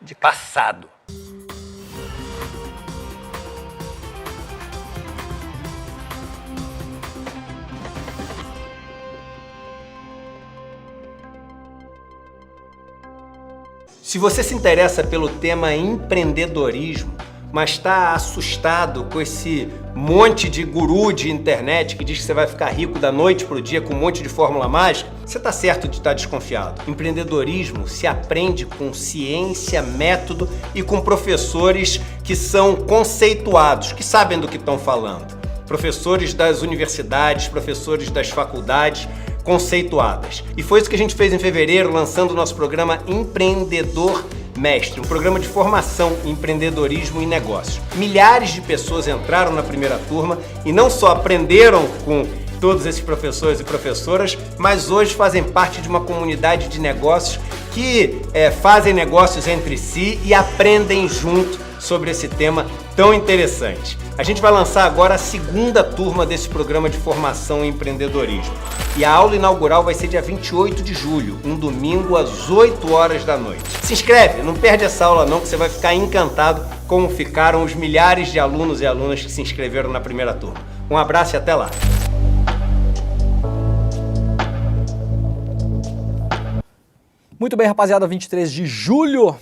de passado. Se você se interessa pelo tema empreendedorismo, mas está assustado com esse monte de guru de internet que diz que você vai ficar rico da noite para o dia com um monte de fórmula mágica, você está certo de estar desconfiado. Empreendedorismo se aprende com ciência, método e com professores que são conceituados, que sabem do que estão falando. Professores das universidades, professores das faculdades, conceituadas. E foi isso que a gente fez em fevereiro, lançando o nosso programa Empreendedor Mestre, um programa de formação em empreendedorismo e negócios. Milhares de pessoas entraram na primeira turma e não só aprenderam com todos esses professores e professoras, mas hoje fazem parte de uma comunidade de negócios que fazem negócios entre si e aprendem junto sobre esse tema tão interessante. A gente vai lançar agora a segunda turma desse programa de formação em empreendedorismo. E a aula inaugural vai ser dia 28 de julho, um domingo às 8 horas da noite. Se inscreve, não perde essa aula não, que você vai ficar encantado como ficaram os milhares de alunos e alunas que se inscreveram na primeira turma. Um abraço e até lá! Muito bem, rapaziada, 23 de julho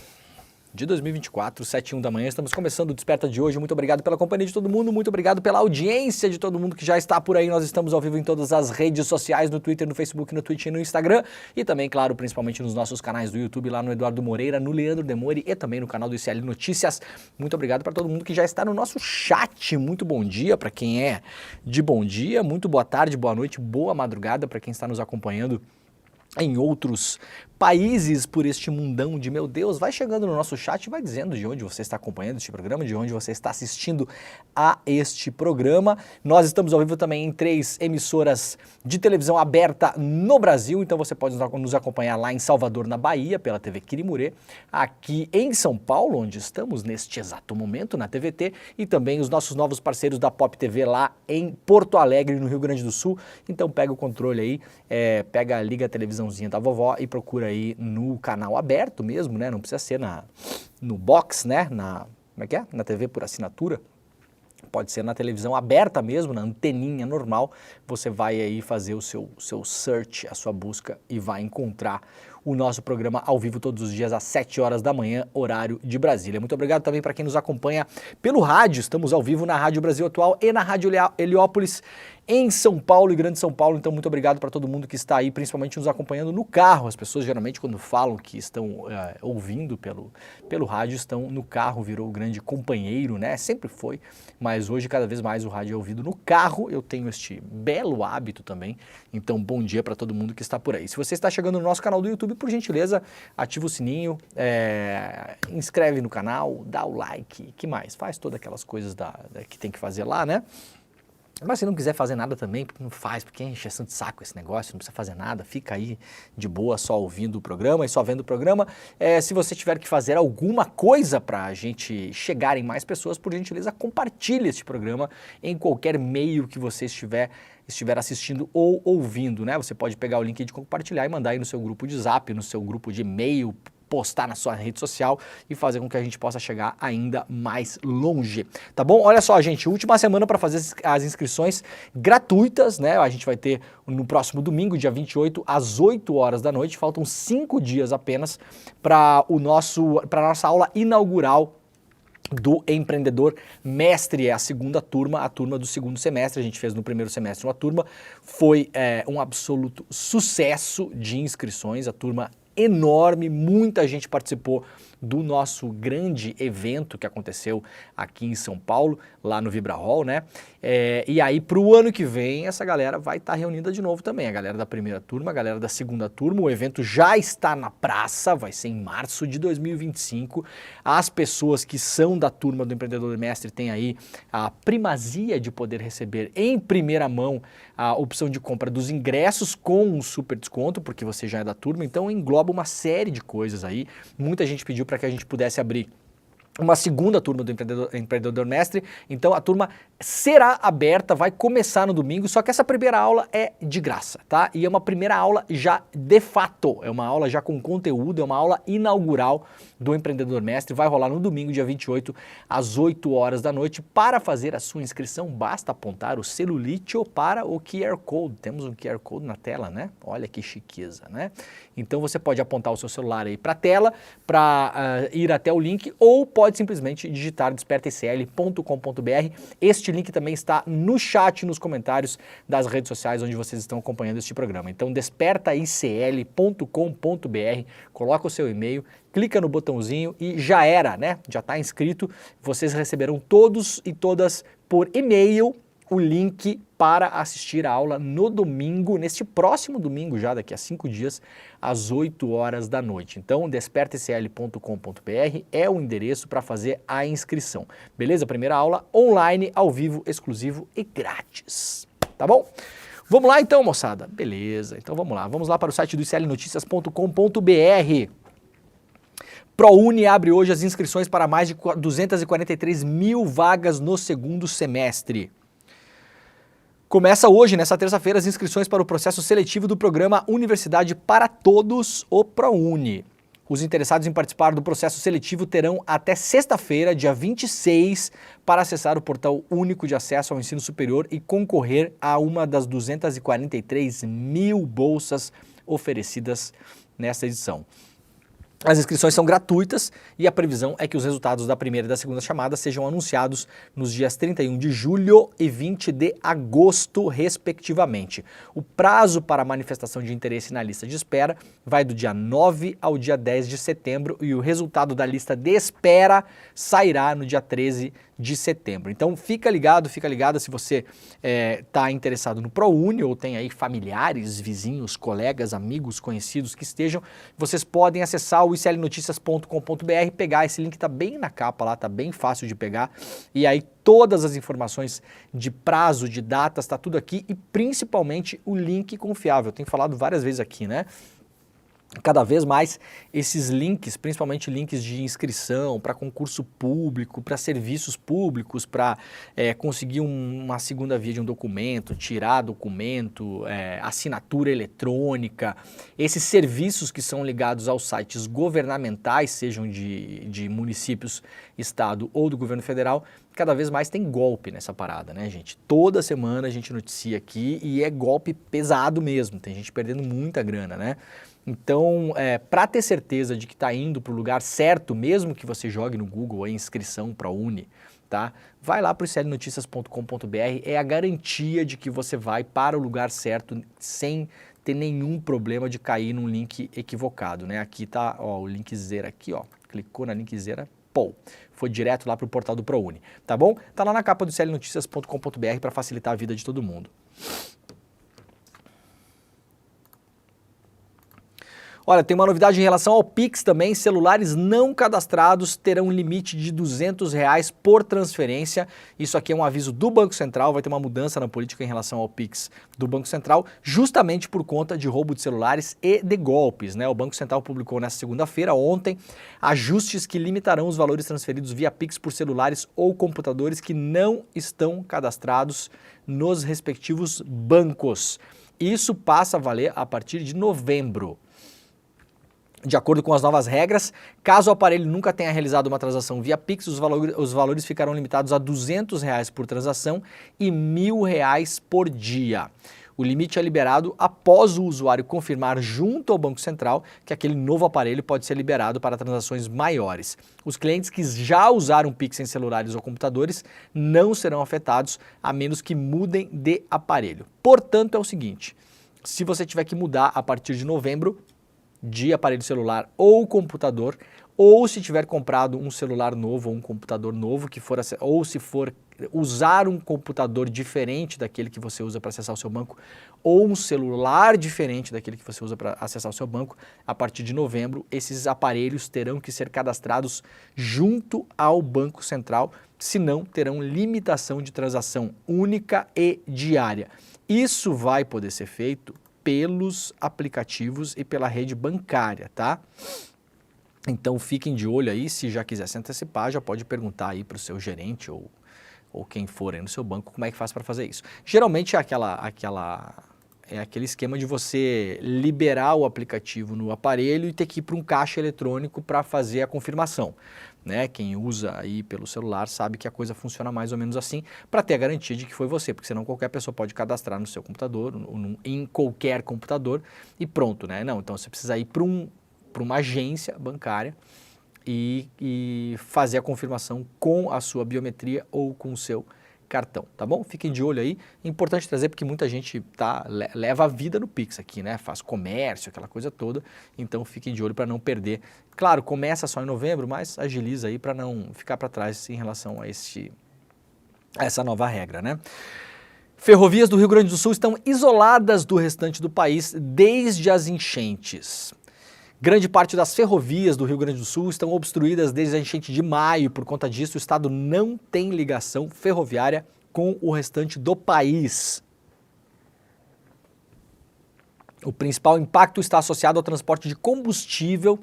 de 2024, 7h01 da manhã, estamos começando o Desperta de hoje. Muito obrigado pela companhia de todo mundo, muito obrigado pela audiência de todo mundo que já está por aí. Nós estamos ao vivo em todas as redes sociais, no Twitter, no Facebook, no Twitch e no Instagram, e também, claro, principalmente nos nossos canais do YouTube, lá no Eduardo Moreira, no Leandro Demore e também no canal do ICL Notícias. Muito obrigado para todo mundo que já está no nosso chat. Muito bom dia para quem é de bom dia, muito boa tarde, boa noite, boa madrugada para quem está nos acompanhando em outros países por este mundão de meu Deus. Vai chegando no nosso chat e vai dizendo de onde você está acompanhando este programa, de onde você está assistindo a este programa. Nós estamos ao vivo também em 3 emissoras de televisão aberta no Brasil, então você pode nos acompanhar lá em Salvador, na Bahia, pela TV Quirimurê, aqui em São Paulo, onde estamos neste exato momento, na TVT, e também os nossos novos parceiros da Pop TV lá em Porto Alegre, no Rio Grande do Sul. Então pega o controle aí, liga a televisãozinha da vovó e procura aí no canal aberto mesmo, né? Não precisa ser no box, né? Na TV por assinatura. Pode ser na televisão aberta mesmo, na anteninha normal. Você vai aí fazer o seu search, a sua busca e vai encontrar o nosso programa ao vivo todos os dias às 7 horas da manhã, horário de Brasília. Muito obrigado também para quem nos acompanha pelo rádio. Estamos ao vivo na Rádio Brasil Atual e na Rádio Heliópolis, em São Paulo e Grande São Paulo. Então, muito obrigado para todo mundo que está aí, principalmente nos acompanhando no carro. As pessoas geralmente, quando falam que estão ouvindo pelo rádio, estão no carro, virou o grande companheiro, né? Sempre foi, mas hoje cada vez mais o rádio é ouvido no carro. Eu tenho este belo hábito também. Então, bom dia para todo mundo que está por aí. Se você está chegando no nosso canal do YouTube, por gentileza, ativa o sininho, inscreve no canal, dá o like, que mais? Faz todas aquelas coisas que tem que fazer lá, né? Mas se não quiser fazer nada também, porque não faz, porque é encheção de saco esse negócio, não precisa fazer nada, fica aí de boa só ouvindo o programa e só vendo o programa. Se você tiver que fazer alguma coisa para a gente chegar em mais pessoas, por gentileza, compartilhe este programa em qualquer meio que você estiver assistindo ou ouvindo, né? Você pode pegar o link de compartilhar e mandar aí no seu grupo de Zap, no seu grupo de e-mail, postar na sua rede social e fazer com que a gente possa chegar ainda mais longe, tá bom? Olha só, gente, última semana para fazer as inscrições gratuitas, né? A gente vai ter no próximo domingo, dia 28, às 8 horas da noite. Faltam 5 dias apenas para a nossa aula inaugural do Empreendedor Mestre. É a segunda turma, a turma do segundo semestre. A gente fez no primeiro semestre uma turma, foi um absoluto sucesso de inscrições, a turma enorme, muita gente participou do nosso grande evento que aconteceu aqui em São Paulo, lá no Vibra Hall, né? E aí, para o ano que vem, essa galera vai estar reunida de novo também, a galera da primeira turma, a galera da segunda turma. O evento já está na praça, vai ser em março de 2025. As pessoas que são da turma do Empreendedor Mestre têm aí a primazia de poder receber em primeira mão a opção de compra dos ingressos com um super desconto, porque você já é da turma, então engloba uma série de coisas aí. Muita gente pediu para que a gente pudesse abrir uma segunda turma do Empreendedor Mestre. Então a turma será aberta, vai começar no domingo, só que essa primeira aula é de graça, tá? E é uma primeira aula já de fato, é uma aula já com conteúdo, é uma aula inaugural do Empreendedor Mestre, vai rolar no domingo, dia 28, às 8 horas da noite. Para fazer a sua inscrição, basta apontar o celulite ou para o QR Code. Temos um QR Code na tela, né? Olha que chiqueza, né? Então você pode apontar o seu celular aí para a tela, para ir até o link, ou pode simplesmente digitar despertaicl.com.br. Este link também está no chat, nos comentários das redes sociais onde vocês estão acompanhando este programa. Então despertaicl.com.br, coloca o seu e-mail, clica no botãozinho e já era, né? Já está inscrito. Vocês receberão todos e todas por e-mail o link para assistir a aula no domingo, neste próximo domingo já, daqui a 5 dias, às 8 horas da noite. Então, despertacl.com.br é o endereço para fazer a inscrição. Beleza? Primeira aula online, ao vivo, exclusivo e grátis. Tá bom? Vamos lá então, moçada? Beleza, então vamos lá. Vamos lá para o site do iclnoticias.com.br. ProUni abre hoje as inscrições para mais de 243 mil vagas no segundo semestre. Começa hoje, nessa terça-feira, as inscrições para o processo seletivo do programa Universidade para Todos, o ProUni. Os interessados em participar do processo seletivo terão até sexta-feira, dia 26, para acessar o portal único de acesso ao ensino superior e concorrer a uma das 243 mil bolsas oferecidas nesta edição. As inscrições são gratuitas e a previsão é que os resultados da primeira e da segunda chamada sejam anunciados nos dias 31 de julho e 20 de agosto, respectivamente. O prazo para a manifestação de interesse na lista de espera vai do dia 9 ao dia 10 de setembro e o resultado da lista de espera sairá no dia 13 de setembro. Então fica ligada se você está interessado no ProUni ou tem aí familiares, vizinhos, colegas, amigos, conhecidos que estejam, vocês podem acessar o iclnoticias.com.br, pegar esse link, está bem na capa lá, está bem fácil de pegar, e aí todas as informações de prazo, de datas, está tudo aqui e principalmente o link confiável. Eu tenho falado várias vezes aqui, né? Cada vez mais esses links, principalmente links de inscrição para concurso público, para serviços públicos, para conseguir uma segunda via de um documento, tirar documento, assinatura eletrônica, esses serviços que são ligados aos sites governamentais, sejam de municípios, estado ou do governo federal, cada vez mais tem golpe nessa parada, né, gente? Toda semana a gente noticia aqui e é golpe pesado mesmo, tem gente perdendo muita grana, né? Então, para ter certeza de que está indo para o lugar certo, mesmo que você jogue no Google a inscrição para a Uni, tá? Vai lá para o iclnoticias.com.br, é a garantia de que você vai para o lugar certo sem ter nenhum problema de cair num link equivocado, né? Aqui tá, ó, o linkzera aqui, ó, clicou na linkzera, pô, foi direto lá para o portal do ProUni, tá bom? Tá lá na capa do iclnoticias.com.br para facilitar a vida de todo mundo. Olha, tem uma novidade em relação ao Pix também. Celulares não cadastrados terão um limite de R$200 por transferência. Isso aqui é um aviso do Banco Central. Vai ter uma mudança na política em relação ao Pix do Banco Central, justamente por conta de roubo de celulares e de golpes, né? O Banco Central publicou nesta segunda-feira, ontem, ajustes que limitarão os valores transferidos via Pix por celulares ou computadores que não estão cadastrados nos respectivos bancos. Isso passa a valer a partir de novembro. De acordo com as novas regras, caso o aparelho nunca tenha realizado uma transação via Pix, os valores ficarão limitados a R$200 por transação e R$1.000 por dia. O limite é liberado após o usuário confirmar junto ao Banco Central que aquele novo aparelho pode ser liberado para transações maiores. Os clientes que já usaram Pix em celulares ou computadores não serão afetados, a menos que mudem de aparelho. Portanto, é o seguinte, se você tiver que mudar a partir de novembro, de aparelho celular ou computador, ou se tiver comprado um celular novo ou um computador novo, ou se for usar um computador diferente daquele que você usa para acessar o seu banco, ou um celular diferente daquele que você usa para acessar o seu banco, a partir de novembro, esses aparelhos terão que ser cadastrados junto ao Banco Central, senão terão limitação de transação única e diária. Isso vai poder ser feito pelos aplicativos e pela rede bancária, tá? Então fiquem de olho aí, se já quiser se antecipar, já pode perguntar aí para o seu gerente ou quem for aí no seu banco como é que faz para fazer isso. Geralmente é aquele esquema de você liberar o aplicativo no aparelho e ter que ir para um caixa eletrônico para fazer a confirmação. Né? Quem usa aí pelo celular sabe que a coisa funciona mais ou menos assim, para ter a garantia de que foi você, porque senão qualquer pessoa pode cadastrar no seu computador, em qualquer computador e pronto, né? Não, então você precisa ir para uma agência bancária e fazer a confirmação com a sua biometria ou com o seu cartão, tá bom? Fiquem de olho aí. É importante trazer porque muita gente leva a vida no Pix aqui, né? Faz comércio, aquela coisa toda. Então fiquem de olho para não perder. Claro, começa só em novembro, mas agiliza aí para não ficar para trás em relação a essa nova regra, né? Ferrovias do Rio Grande do Sul estão isoladas do restante do país desde as enchentes. Grande parte das ferrovias do Rio Grande do Sul estão obstruídas desde a enchente de maio. Por conta disso, o estado não tem ligação ferroviária com o restante do país. O principal impacto está associado ao transporte de combustível,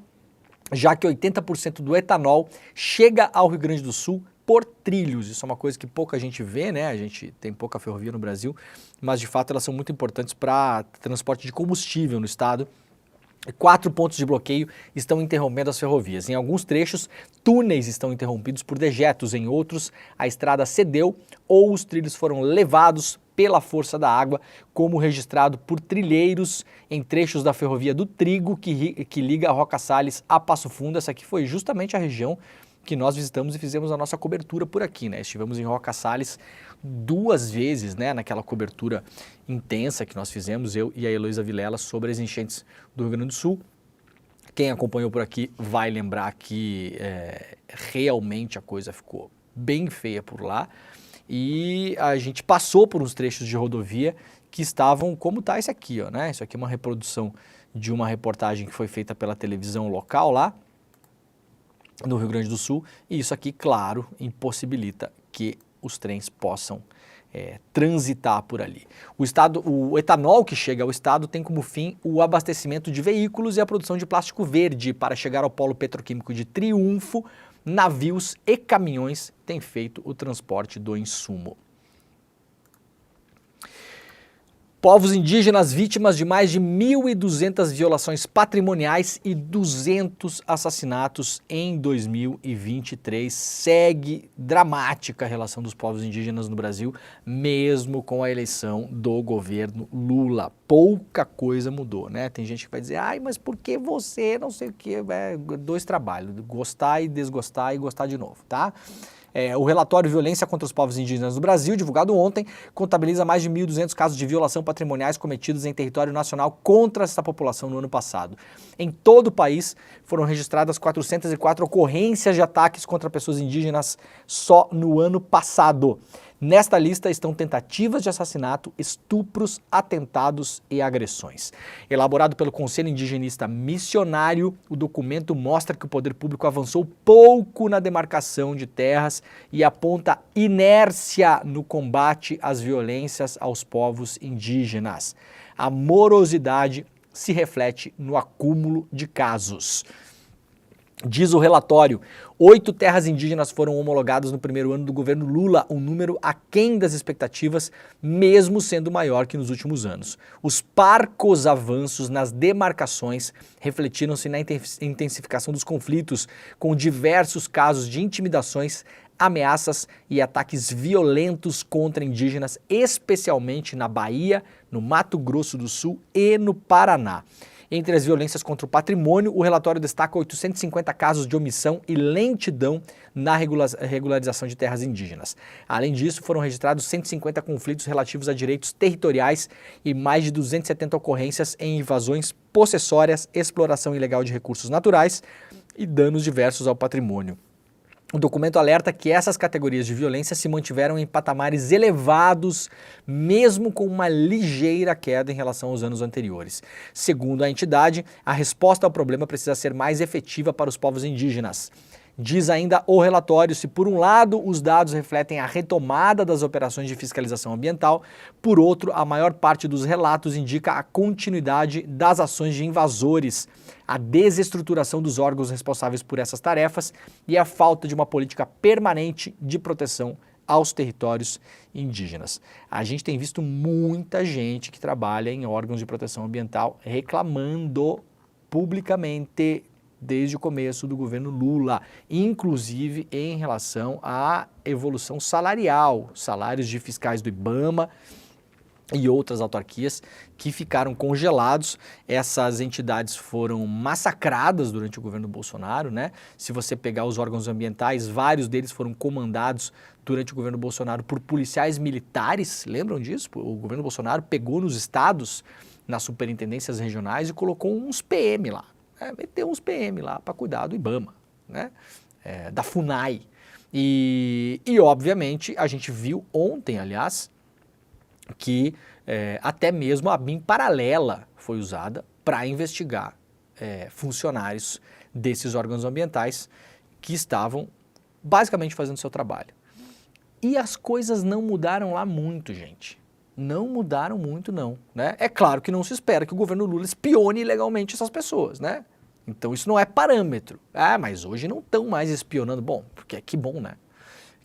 já que 80% do etanol chega ao Rio Grande do Sul por trilhos. Isso é uma coisa que pouca gente vê, né? A gente tem pouca ferrovia no Brasil, mas de fato elas são muito importantes para transporte de combustível no estado. 4 pontos de bloqueio estão interrompendo as ferrovias. Em alguns trechos, túneis estão interrompidos por dejetos. Em outros, a estrada cedeu ou os trilhos foram levados pela força da água, como registrado por trilheiros em trechos da ferrovia do Trigo, que liga a Roca Salles a Passo Fundo. Essa aqui foi justamente a região que nós visitamos e fizemos a nossa cobertura por aqui, né? Estivemos em Roca Salles 2 vezes, né? Naquela cobertura intensa que nós fizemos, eu e a Heloísa Vilela, sobre as enchentes do Rio Grande do Sul. Quem acompanhou por aqui vai lembrar que realmente a coisa ficou bem feia por lá. E a gente passou por uns trechos de rodovia que estavam como tá esse aqui, ó, né? Isso aqui é uma reprodução de uma reportagem que foi feita pela televisão local lá no Rio Grande do Sul, e isso aqui, claro, impossibilita que os trens possam transitar por ali. O etanol que chega ao estado tem como fim o abastecimento de veículos e a produção de plástico verde. Para chegar ao polo petroquímico de Triunfo, navios e caminhões têm feito o transporte do insumo. Povos indígenas vítimas de mais de 1.200 violações patrimoniais e 200 assassinatos em 2023. Segue dramática a relação dos povos indígenas no Brasil, mesmo com a eleição do governo Lula. Pouca coisa mudou, né? Tem gente que vai dizer, ai, mas por que você não sei o quê? 2 trabalhos, gostar e desgostar e gostar de novo, tá? O relatório Violência contra os Povos Indígenas do Brasil, divulgado ontem, contabiliza mais de 1.200 casos de violação patrimoniais cometidos em território nacional contra essa população no ano passado. Em todo o país, foram registradas 404 ocorrências de ataques contra pessoas indígenas só no ano passado. Nesta lista estão tentativas de assassinato, estupros, atentados e agressões. Elaborado pelo Conselho Indigenista Missionário, o documento mostra que o poder público avançou pouco na demarcação de terras e aponta inércia no combate às violências aos povos indígenas. A morosidade se reflete no acúmulo de casos. Diz o relatório, 8 terras indígenas foram homologadas no primeiro ano do governo Lula, um número aquém das expectativas, mesmo sendo maior que nos últimos anos. Os parcos avanços nas demarcações refletiram-se na intensificação dos conflitos, com diversos casos de intimidações, ameaças e ataques violentos contra indígenas, especialmente na Bahia, no Mato Grosso do Sul e no Paraná. Entre as violências contra o patrimônio, o relatório destaca 850 casos de omissão e lentidão na regularização de terras indígenas. Além disso, foram registrados 150 conflitos relativos a direitos territoriais e mais de 270 ocorrências em invasões possessórias, exploração ilegal de recursos naturais e danos diversos ao patrimônio. O documento alerta que essas categorias de violência se mantiveram em patamares elevados, mesmo com uma ligeira queda em relação aos anos anteriores. Segundo a entidade, a resposta ao problema precisa ser mais efetiva para os povos indígenas. Diz ainda o relatório: se por um lado os dados refletem a retomada das operações de fiscalização ambiental, por outro, a maior parte dos relatos indica a continuidade das ações de invasores, a desestruturação dos órgãos responsáveis por essas tarefas e a falta de uma política permanente de proteção aos territórios indígenas. A gente tem visto muita gente que trabalha em órgãos de proteção ambiental reclamando publicamente desde o começo do governo Lula, inclusive em relação à evolução salarial, salários de fiscais do IBAMA e outras autarquias que ficaram congelados. Essas entidades foram massacradas durante o governo Bolsonaro, né? Se você pegar os órgãos ambientais, vários deles foram comandados durante o governo Bolsonaro por policiais militares, lembram disso? O governo Bolsonaro pegou nos estados, nas superintendências regionais, e colocou uns PM lá, meteu uns PM lá para cuidar do IBAMA, né? Da FUNAI. E obviamente a gente viu ontem, aliás, que até mesmo a BIM paralela foi usada para investigar funcionários desses órgãos ambientais que estavam basicamente fazendo seu trabalho. E as coisas não mudaram lá muito, gente. Não mudaram muito, não, né? É claro que não se espera que o governo Lula espione ilegalmente essas pessoas, né? Então isso não é parâmetro. Ah, mas hoje não estão mais espionando. Bom, porque que bom, né?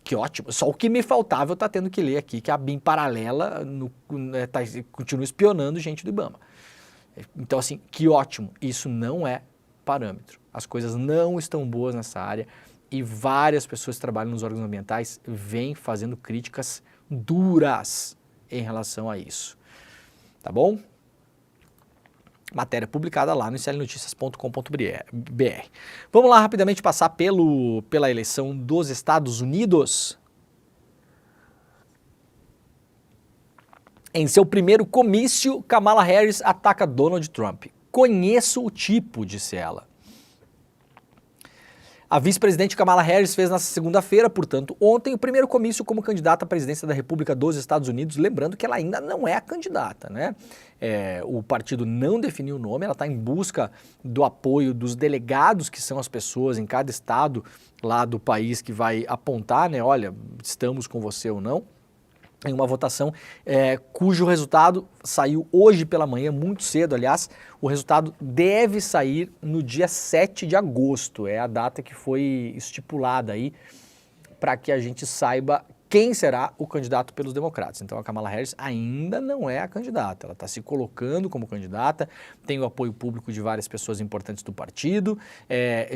Que ótimo. Só o que me faltava eu estar tendo que ler aqui, que a BIM paralela continua espionando gente do IBAMA. Então assim, que ótimo. Isso não é parâmetro. As coisas não estão boas nessa área e várias pessoas que trabalham nos órgãos ambientais vêm fazendo críticas duras em relação a isso. Tá bom? Matéria publicada lá no iclnoticias.com.br. Vamos lá rapidamente passar pela eleição dos Estados Unidos. Em seu primeiro comício, Kamala Harris ataca Donald Trump. Conheço o tipo, disse ela. A vice-presidente Kamala Harris fez nesta segunda-feira, portanto, ontem, o primeiro comício como candidata à presidência da República dos Estados Unidos, lembrando que ela ainda não é a candidata, né? O partido não definiu o nome, ela está em busca do apoio dos delegados, que são as pessoas em cada estado lá do país que vai apontar, né? Olha, estamos com você ou não. Em uma votação cujo resultado saiu hoje pela manhã, muito cedo, aliás. O resultado deve sair no dia 7 de agosto, é a data que foi estipulada aí para que a gente saiba quem será o candidato pelos democratas. Então a Kamala Harris ainda não é a candidata, ela está se colocando como candidata, tem o apoio público de várias pessoas importantes do partido,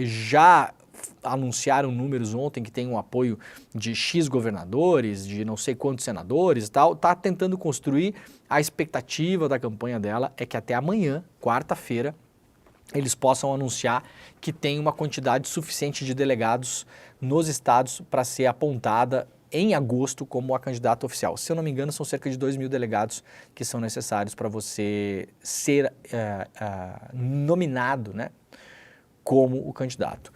já anunciaram números ontem que tem um apoio de X governadores, de não sei quantos senadores e tal, está tentando construir. A expectativa da campanha dela é que até amanhã, quarta-feira, eles possam anunciar que tem uma quantidade suficiente de delegados nos estados para ser apontada em agosto como a candidata oficial. Se eu não me engano, são cerca de 2.000 delegados que são necessários para você ser nominado, né, como o candidato.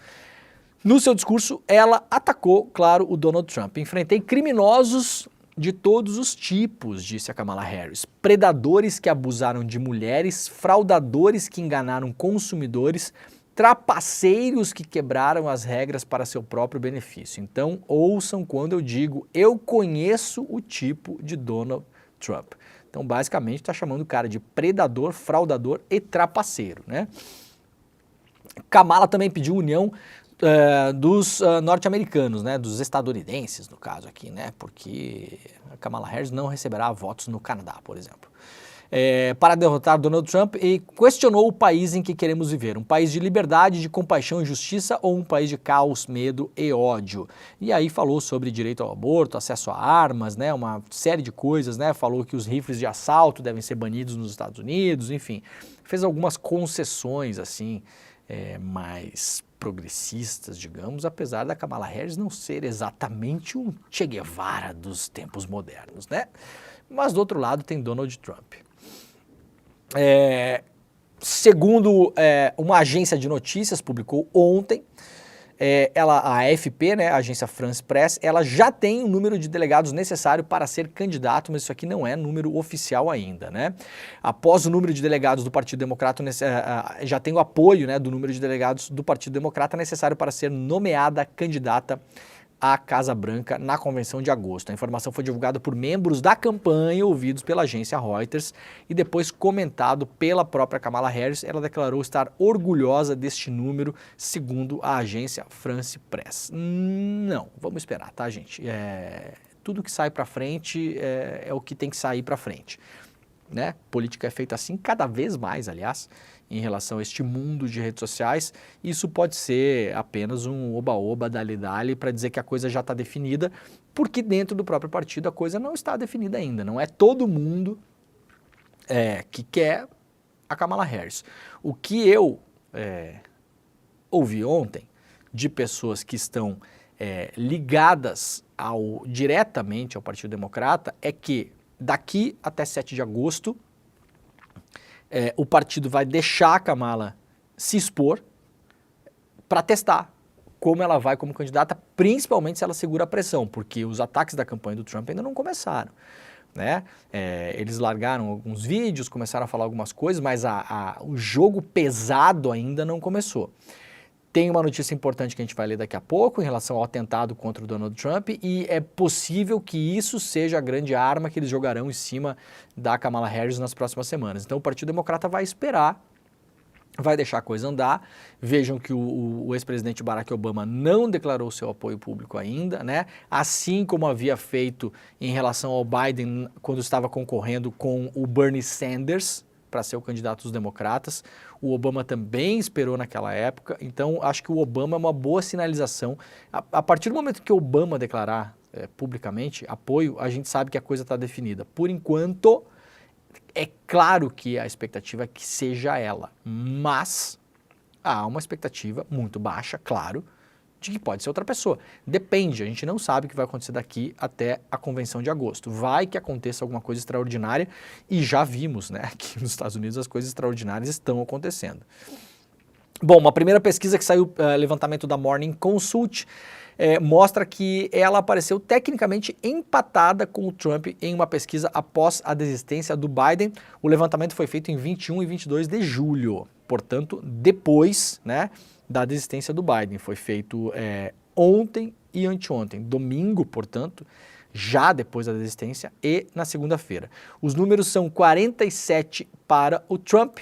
No seu discurso, ela atacou, claro, o Donald Trump. Enfrentei criminosos de todos os tipos, disse a Kamala Harris. Predadores que abusaram de mulheres, fraudadores que enganaram consumidores, trapaceiros que quebraram as regras para seu próprio benefício. Então, ouçam quando eu digo, eu conheço o tipo de Donald Trump. Então, basicamente, está chamando o cara de predador, fraudador e trapaceiro, né? Kamala também pediu união dos norte-americanos, né, dos estadunidenses, no caso aqui, né, porque a Kamala Harris não receberá votos no Canadá, por exemplo, para derrotar Donald Trump, e questionou o país em que queremos viver, um país de liberdade, de compaixão e justiça ou um país de caos, medo e ódio. E aí falou sobre direito ao aborto, acesso a armas, né, uma série de coisas, né, falou que os rifles de assalto devem ser banidos nos Estados Unidos, enfim, fez algumas concessões assim, mais progressistas, digamos, apesar da Kamala Harris não ser exatamente um Che Guevara dos tempos modernos, né? Mas do outro lado tem Donald Trump. Segundo uma agência de notícias publicou ontem, a AFP, né, a agência France Press, ela já tem o número de delegados necessário para ser candidato, mas isso aqui não é número oficial ainda, né? Após o número de delegados do Partido Democrata, já tem o apoio, né, do número de delegados do Partido Democrata necessário para ser nomeada candidata à Casa Branca na convenção de agosto. A informação foi divulgada por membros da campanha ouvidos pela agência Reuters e depois comentado pela própria Kamala Harris. Ela declarou estar orgulhosa deste número, segundo a agência France Press. Não, vamos esperar, tá, gente? Tudo que sai para frente é o que tem que sair para frente, né? Política é feita assim cada vez mais, aliás, em relação a este mundo de redes sociais. Isso pode ser apenas um oba-oba, dali-dali, para dizer que a coisa já está definida, porque dentro do próprio partido a coisa não está definida ainda. Não é todo mundo que quer a Kamala Harris. O que eu ouvi ontem de pessoas que estão ligadas diretamente ao Partido Democrata é que daqui até 7 de agosto, o partido vai deixar a Kamala se expor para testar como ela vai como candidata, principalmente se ela segura a pressão, porque os ataques da campanha do Trump ainda não começaram, né? Eles largaram alguns vídeos, começaram a falar algumas coisas, mas o jogo pesado ainda não começou. Tem uma notícia importante que a gente vai ler daqui a pouco em relação ao atentado contra o Donald Trump e é possível que isso seja a grande arma que eles jogarão em cima da Kamala Harris nas próximas semanas. Então o Partido Democrata vai esperar, vai deixar a coisa andar. Vejam que o ex-presidente Barack Obama não declarou seu apoio público ainda, né? Assim como havia feito em relação ao Biden quando estava concorrendo com o Bernie Sanders para ser o candidato dos democratas. O Obama também esperou naquela época, então acho que o Obama é uma boa sinalização. A partir do momento que o Obama declarar publicamente apoio, a gente sabe que a coisa está definida. Por enquanto, é claro que a expectativa é que seja ela, mas há uma expectativa muito baixa, claro, de que pode ser outra pessoa. Depende, a gente não sabe o que vai acontecer daqui até a convenção de agosto. Vai que aconteça alguma coisa extraordinária e já vimos, né, que nos Estados Unidos as coisas extraordinárias estão acontecendo. Bom, uma primeira pesquisa que saiu, levantamento da Morning Consult, mostra que ela apareceu tecnicamente empatada com o Trump em uma pesquisa após a desistência do Biden. O levantamento foi feito em 21 e 22 de julho, portanto, depois, né, da desistência do Biden. Foi feito ontem e anteontem, domingo, portanto, já depois da desistência, e na segunda-feira. Os números são 47 para o Trump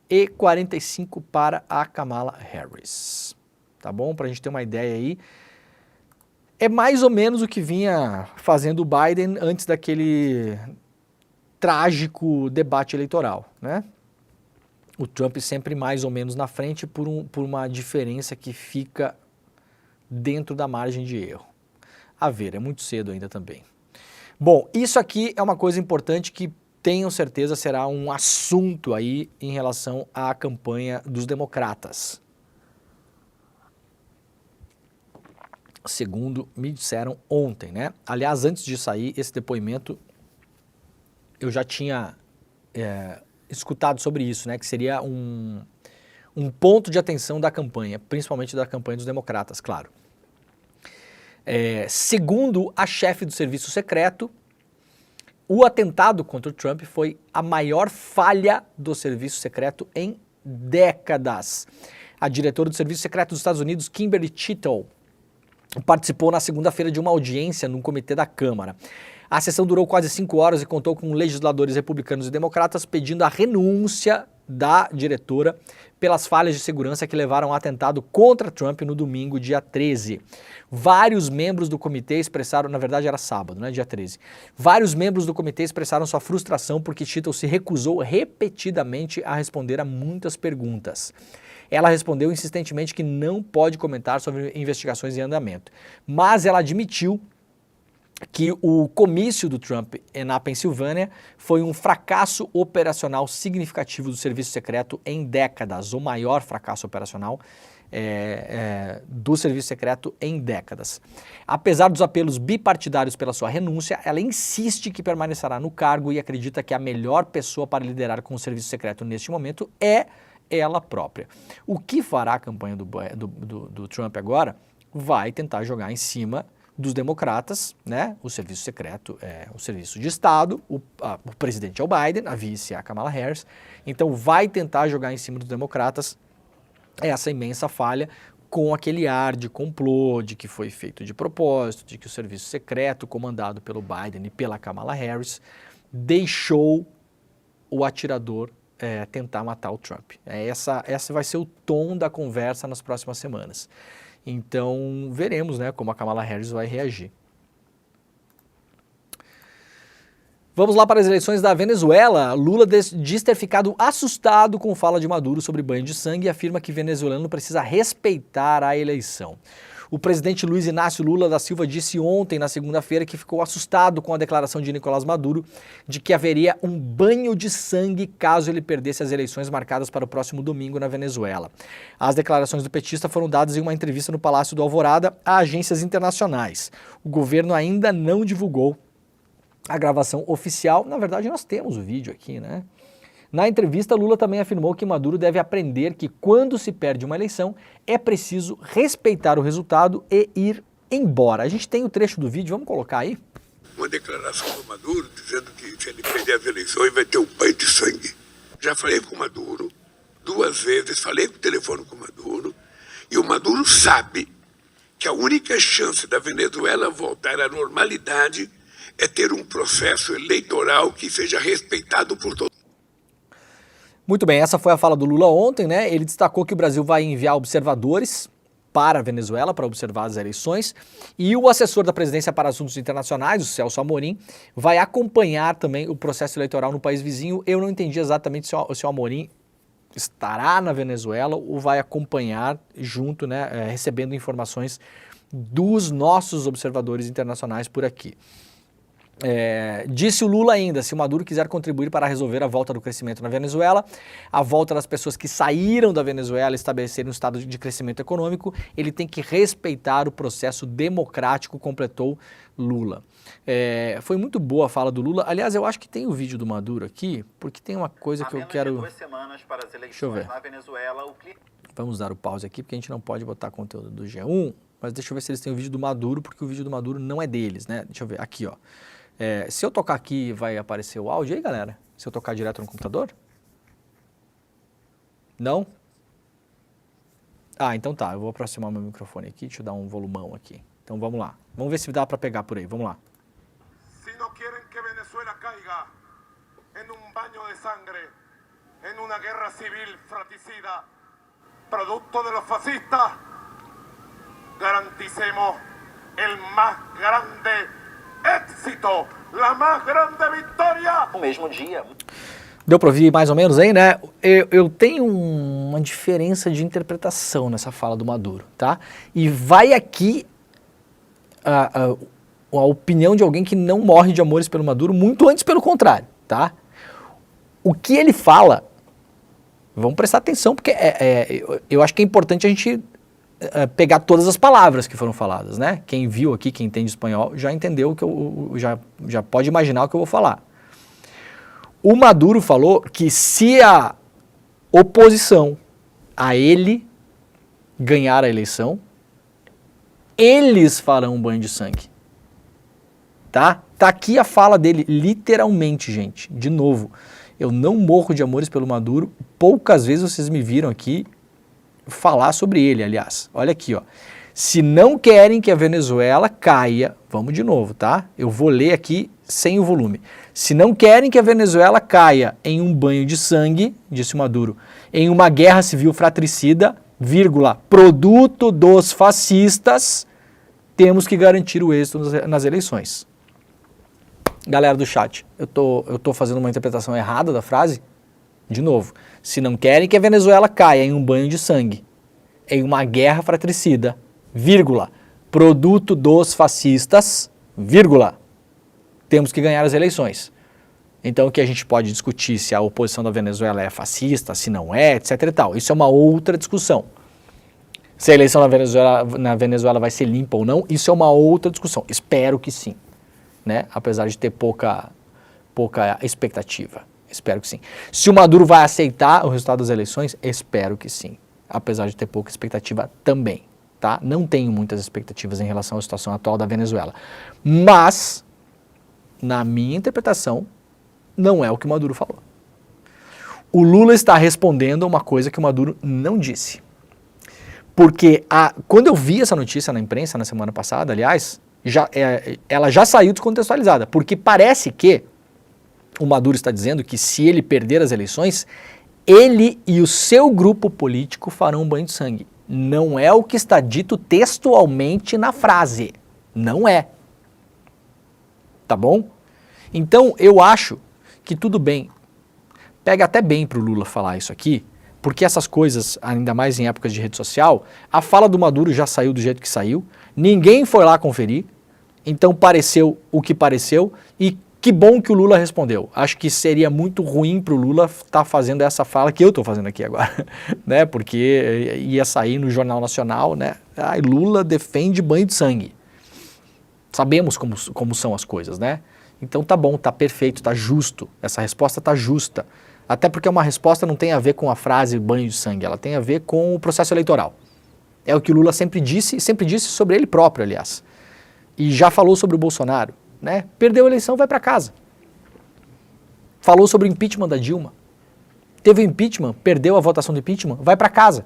e 45 para a Kamala Harris. Tá bom? Para a gente ter uma ideia aí. É mais ou menos o que vinha fazendo o Biden antes daquele trágico debate eleitoral, né? O Trump sempre mais ou menos na frente por uma diferença que fica dentro da margem de erro. A ver, é muito cedo ainda também. Bom, isso aqui é uma coisa importante que tenho certeza será um assunto aí em relação à campanha dos democratas. Segundo me disseram ontem, né? Aliás, antes de sair esse depoimento, eu já tinha escutado sobre isso, né? Que seria um ponto de atenção da campanha, principalmente da campanha dos democratas, claro. Segundo a chefe do serviço secreto, o atentado contra o Trump foi a maior falha do serviço secreto em décadas. A diretora do serviço secreto dos Estados Unidos, Kimberly Chittle, participou na segunda-feira de uma audiência no comitê da Câmara. A sessão durou quase 5 horas e contou com legisladores republicanos e democratas pedindo a renúncia da diretora pelas falhas de segurança que levaram ao atentado contra Trump no domingo, dia 13. Vários membros do comitê expressaram, na verdade era sábado, né, dia 13. Vários membros do comitê expressaram sua frustração porque Chittle se recusou repetidamente a responder a muitas perguntas. Ela respondeu insistentemente que não pode comentar sobre investigações em andamento, mas ela admitiu que o comício do Trump na Pensilvânia foi um fracasso operacional significativo do serviço secreto em décadas, o maior fracasso operacional do serviço secreto em décadas. Apesar dos apelos bipartidários pela sua renúncia, ela insiste que permanecerá no cargo e acredita que a melhor pessoa para liderar com o serviço secreto neste momento é ela própria. O que fará a campanha do Trump agora? Vai tentar jogar em cima dos democratas, né? O serviço secreto, o serviço de Estado, o presidente é o Biden, a vice é a Kamala Harris, então vai tentar jogar em cima dos democratas essa imensa falha com aquele ar de complô, de que foi feito de propósito, de que o serviço secreto comandado pelo Biden e pela Kamala Harris deixou o atirador tentar matar o Trump. Essa vai ser o tom da conversa nas próximas semanas. Então, veremos, né, como a Kamala Harris vai reagir. Vamos lá para as eleições da Venezuela. Lula diz ter ficado assustado com fala de Maduro sobre banho de sangue e afirma que venezuelano precisa respeitar a eleição. O presidente Luiz Inácio Lula da Silva disse ontem, na segunda-feira, que ficou assustado com a declaração de Nicolás Maduro de que haveria um banho de sangue caso ele perdesse as eleições marcadas para o próximo domingo na Venezuela. As declarações do petista foram dadas em uma entrevista no Palácio do Alvorada a agências internacionais. O governo ainda não divulgou a gravação oficial. Na verdade, nós temos o vídeo aqui, né? Na entrevista, Lula também afirmou que Maduro deve aprender que quando se perde uma eleição, é preciso respeitar o resultado e ir embora. A gente tem o trecho do vídeo, vamos colocar aí? Uma declaração do Maduro dizendo que se ele perder as eleições vai ter um banho de sangue. Já falei com o Maduro 2 vezes, falei por telefone com o Maduro, e o Maduro sabe que a única chance da Venezuela voltar à normalidade é ter um processo eleitoral que seja respeitado por todos. Muito bem, essa foi a fala do Lula ontem, né? Ele destacou que o Brasil vai enviar observadores para a Venezuela para observar as eleições e o assessor da presidência para assuntos internacionais, o Celso Amorim, vai acompanhar também o processo eleitoral no país vizinho. Eu não entendi exatamente se o Amorim estará na Venezuela ou vai acompanhar junto, né, recebendo informações dos nossos observadores internacionais por aqui. Disse o Lula ainda, se o Maduro quiser contribuir para resolver a volta do crescimento na Venezuela, a volta das pessoas que saíram da Venezuela e estabelecerem um estado de crescimento econômico, ele tem que respeitar o processo democrático, completou Lula. Foi muito boa a fala do Lula. Aliás, eu acho que tem o vídeo do Maduro aqui, porque tem uma coisa que eu quero... 2 semanas para as eleições. Deixa eu ver. Na Venezuela, Vamos dar o pause aqui, porque a gente não pode botar conteúdo do G1, mas deixa eu ver se eles têm o vídeo do Maduro, porque o vídeo do Maduro não é deles, né? Deixa eu ver, aqui, ó. Se eu tocar aqui, vai aparecer o áudio aí, galera? Se eu tocar direto no computador? Não? Ah, então tá. Eu vou aproximar meu microfone aqui. Deixa eu dar um volumão aqui. Então vamos lá. Vamos ver se dá para pegar por aí. Vamos lá. Se não querem que Venezuela caiga em um banho de sangre, em uma guerra civil fratricida, producto de los fascistas, garanticemos el más grande éxito, la más grande vitória. no mesmo dia. Deu para ouvir mais ou menos aí, né? Eu tenho uma diferença de interpretação nessa fala do Maduro, tá? E vai aqui a opinião de alguém que não morre de amores pelo Maduro, muito antes pelo contrário, tá? O que ele fala, vamos prestar atenção, porque eu acho que é importante a gente pegar todas as palavras que foram faladas, né? Quem viu aqui, quem entende espanhol, já entendeu que já pode imaginar o que eu vou falar. O Maduro falou que se a oposição a ele ganhar a eleição, eles farão um banho de sangue. Tá? Tá aqui a fala dele, literalmente, gente. De novo, eu não morro de amores pelo Maduro. Poucas vezes vocês me viram aqui falar sobre ele, aliás. Olha aqui, ó. Se não querem que a Venezuela caia, vamos de novo, tá? Eu vou ler aqui sem o volume. Se não querem que a Venezuela caia em um banho de sangue, disse o Maduro, em uma guerra civil fratricida, vírgula, produto dos fascistas, temos que garantir o êxito nas eleições. Galera do chat, eu tô fazendo uma interpretação errada da frase? De novo, se não querem que a Venezuela caia em um banho de sangue, em uma guerra fratricida, vírgula, produto dos fascistas, vírgula, temos que ganhar as eleições. Então, o que a gente pode discutir se a oposição da Venezuela é fascista, se não é, etc e tal. Isso é uma outra discussão. Se a eleição na Venezuela vai ser limpa ou não, isso é uma outra discussão. Espero que sim, né? Apesar de ter pouca expectativa. Espero que sim. Se o Maduro vai aceitar o resultado das eleições, espero que sim. Apesar de ter pouca expectativa também, tá? Não tenho muitas expectativas em relação à situação atual da Venezuela. Mas, na minha interpretação, não é o que o Maduro falou. O Lula está respondendo a uma coisa que o Maduro não disse. Porque quando eu vi essa notícia na imprensa na semana passada, aliás, ela já saiu descontextualizada. Porque parece que o Maduro está dizendo que se ele perder as eleições, ele e o seu grupo político farão um banho de sangue. Não é o que está dito textualmente na frase. Não é. Tá bom? Então, eu acho que tudo bem. Pega até bem para o Lula falar isso aqui, porque essas coisas, ainda mais em épocas de rede social, a fala do Maduro já saiu do jeito que saiu, ninguém foi lá conferir, então pareceu o que pareceu, e que bom que o Lula respondeu. Acho que seria muito ruim para o Lula estar fazendo essa fala que eu estou fazendo aqui agora, né? Porque ia sair no Jornal Nacional, né? Lula defende banho de sangue. Sabemos como são as coisas, né? Então tá bom, tá perfeito, tá justo. Essa resposta tá justa. Até porque uma resposta não tem a ver com a frase banho de sangue, ela tem a ver com o processo eleitoral. É o que o Lula sempre disse sobre ele próprio, aliás. E já falou sobre o Bolsonaro, né? Perdeu a eleição, vai para casa. Falou sobre o impeachment da Dilma. Teve o impeachment, perdeu a votação do impeachment, vai para casa.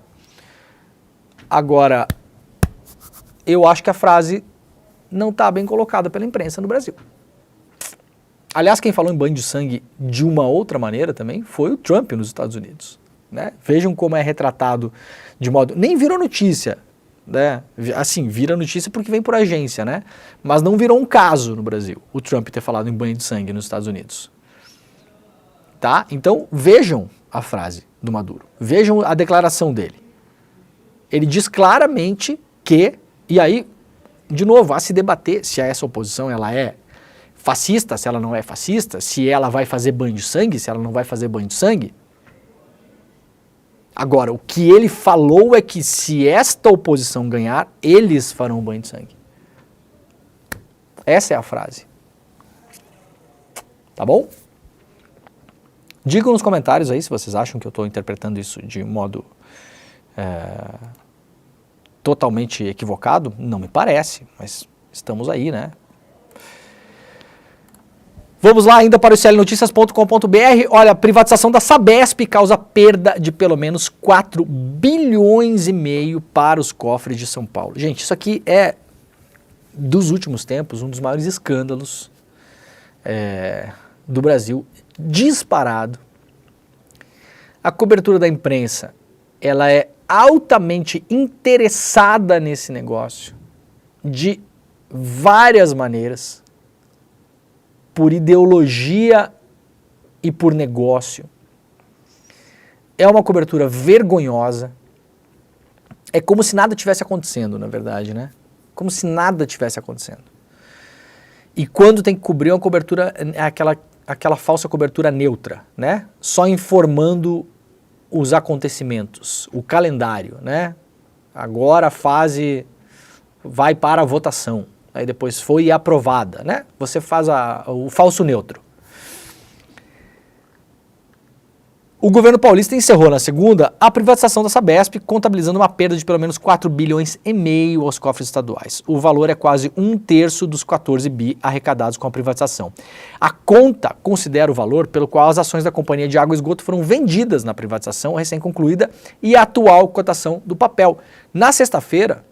Agora, eu acho que a frase não está bem colocada pela imprensa no Brasil. Aliás, quem falou em banho de sangue de uma outra maneira também foi o Trump nos Estados Unidos, né? Vejam como é retratado de modo... Nem virou notícia, né? Assim, vira notícia porque vem por agência, né? Mas não virou um caso no Brasil, o Trump ter falado em banho de sangue nos Estados Unidos. Tá? Então, vejam a frase do Maduro. Vejam a declaração dele. Ele diz claramente que... E aí, de novo, há se debater se essa oposição ela é fascista, se ela não é fascista, se ela vai fazer banho de sangue, se ela não vai fazer banho de sangue. Agora, o que ele falou é que se esta oposição ganhar, eles farão banho de sangue. Essa é a frase. Tá bom? Digam nos comentários aí se vocês acham que eu estou interpretando isso de modo totalmente equivocado. Não me parece, mas estamos aí, né? Vamos lá ainda para o clnoticias.com.br. Olha, a privatização da Sabesp causa perda de pelo menos 4 bilhões e meio para os cofres de São Paulo. Gente, isso aqui é, dos últimos tempos, um dos maiores escândalos do Brasil, disparado. A cobertura da imprensa, ela é altamente interessada nesse negócio, de várias maneiras, por ideologia e por negócio. É uma cobertura vergonhosa. É como se nada tivesse acontecendo, na verdade, né? Como se nada tivesse acontecendo. E quando tem que cobrir uma cobertura, é aquela falsa cobertura neutra, né? Só informando os acontecimentos, o calendário, né? Agora a fase vai para a votação. Aí depois foi aprovada, né? Você faz o falso neutro. O governo paulista encerrou na segunda a privatização da Sabesp, contabilizando uma perda de pelo menos 4 bilhões e meio aos cofres estaduais. O valor é quase 1/3 dos 14 bi arrecadados com a privatização. A conta considera o valor pelo qual as ações da Companhia de Água e Esgoto foram vendidas na privatização recém-concluída e a atual cotação do papel. Na sexta-feira,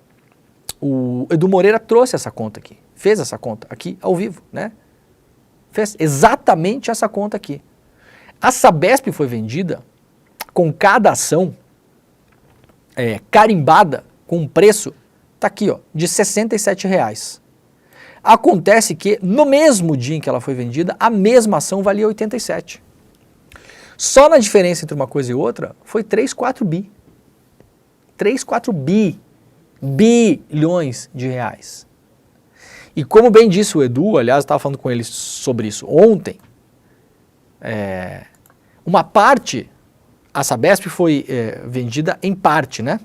o Edu Moreira trouxe essa conta aqui, fez essa conta aqui ao vivo, né? Fez exatamente essa conta aqui. A Sabesp foi vendida com cada ação carimbada com um preço, tá aqui, ó, de R$ 67,00. Acontece que no mesmo dia em que ela foi vendida, a mesma ação valia 87. Só na diferença entre uma coisa e outra foi 3, 4 bi. 3, 4 bilhões de reais. E como bem disse o Edu, aliás, eu estava falando com ele sobre isso ontem, uma parte, a Sabesp foi vendida em parte, né?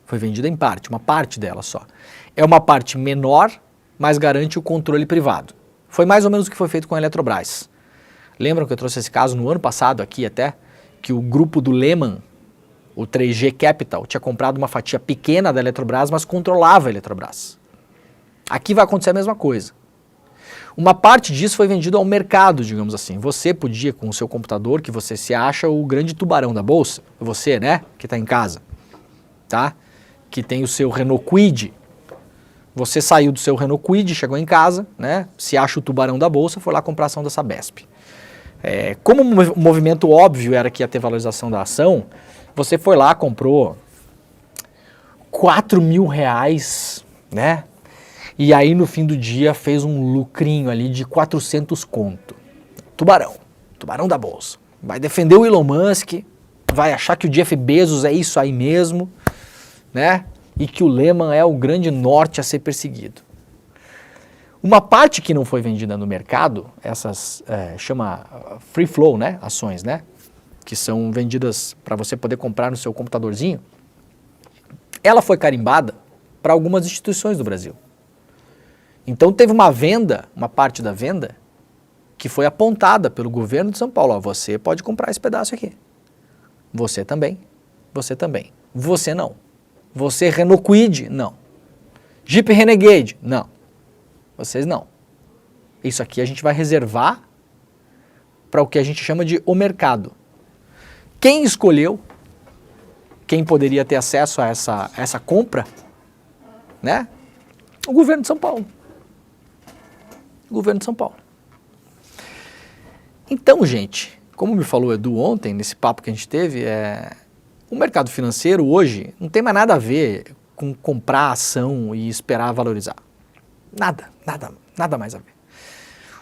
Foi vendida em parte, uma parte dela só. É uma parte menor, mas garante o controle privado. Foi mais ou menos o que foi feito com a Eletrobras. Lembram que eu trouxe esse caso no ano passado aqui até? Que o grupo do Lehman, o 3G Capital, tinha comprado uma fatia pequena da Eletrobras, mas controlava a Eletrobras. Aqui vai acontecer a mesma coisa. Uma parte disso foi vendido ao mercado, digamos assim. Você podia, com o seu computador, que você se acha o grande tubarão da bolsa, você, né, que está em casa, tá? Que tem o seu Renault Kwid. Você saiu do seu Renault Kwid, chegou em casa, né, se acha o tubarão da bolsa, foi lá comprar a ação da Sabesp. Como o movimento óbvio era que ia ter valorização da ação, você foi lá, comprou R$4.000, né? E aí no fim do dia fez um lucrinho ali de 400 conto. Tubarão da bolsa. Vai defender o Elon Musk, vai achar que o Jeff Bezos é isso aí mesmo, né? E que o Lehman é o grande norte a ser perseguido. Uma parte que não foi vendida no mercado, essas chama free flow, né? Ações, né? Que são vendidas para você poder comprar no seu computadorzinho, ela foi carimbada para algumas instituições do Brasil. Então teve uma venda, uma parte da venda, que foi apontada pelo governo de São Paulo. Ó, você pode comprar esse pedaço aqui. Você também. Você também. Você não. Você Renault Kwid? Não. Jeep Renegade? Não. Vocês não. Isso aqui a gente vai reservar para o que a gente chama de o mercado. Quem escolheu, quem poderia ter acesso a essa compra, né? O governo de São Paulo. O governo de São Paulo. Então, gente, como me falou o Edu ontem, nesse papo que a gente teve, o mercado financeiro hoje não tem mais nada a ver com comprar ação e esperar valorizar. Nada mais a ver.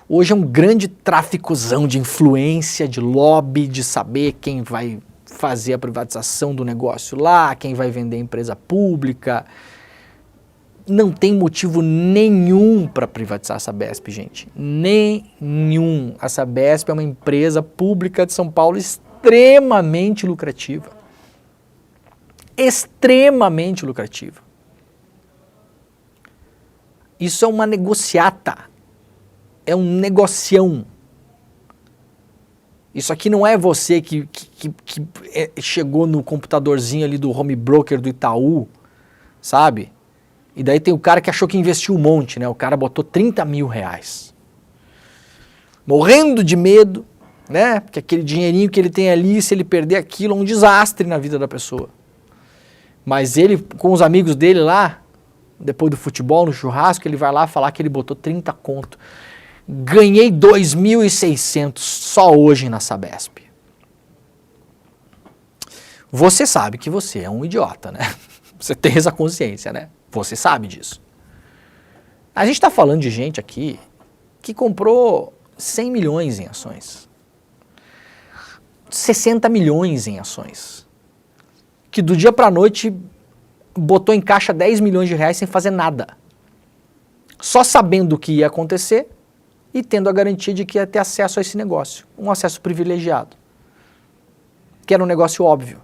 Hoje é um grande tráficozão de influência, de lobby, de saber quem vai fazer a privatização do negócio lá, quem vai vender a empresa pública. Não tem motivo nenhum para privatizar a Sabesp, gente. Nenhum. A Sabesp é uma empresa pública de São Paulo extremamente lucrativa. Extremamente lucrativa. Isso é uma negociata. É um negocião. Isso aqui não é você que chegou no computadorzinho ali do home broker do Itaú, sabe? E daí tem o cara que achou que investiu um monte, né? O cara botou R$30.000. Morrendo de medo, né? Porque aquele dinheirinho que ele tem ali, se ele perder aquilo, é um desastre na vida da pessoa. Mas ele, com os amigos dele lá, depois do futebol, no churrasco, ele vai lá falar que ele botou 30 conto. Ganhei 2.600 só hoje na Sabesp. Você sabe que você é um idiota, né? Você tem essa consciência, né? Você sabe disso. A gente está falando de gente aqui que comprou 100 milhões em ações. 60 milhões em ações. Que do dia para a noite botou em caixa 10 milhões de reais sem fazer nada. Só sabendo o que ia acontecer e tendo a garantia de que ia ter acesso a esse negócio. Um acesso privilegiado. Que era um negócio óbvio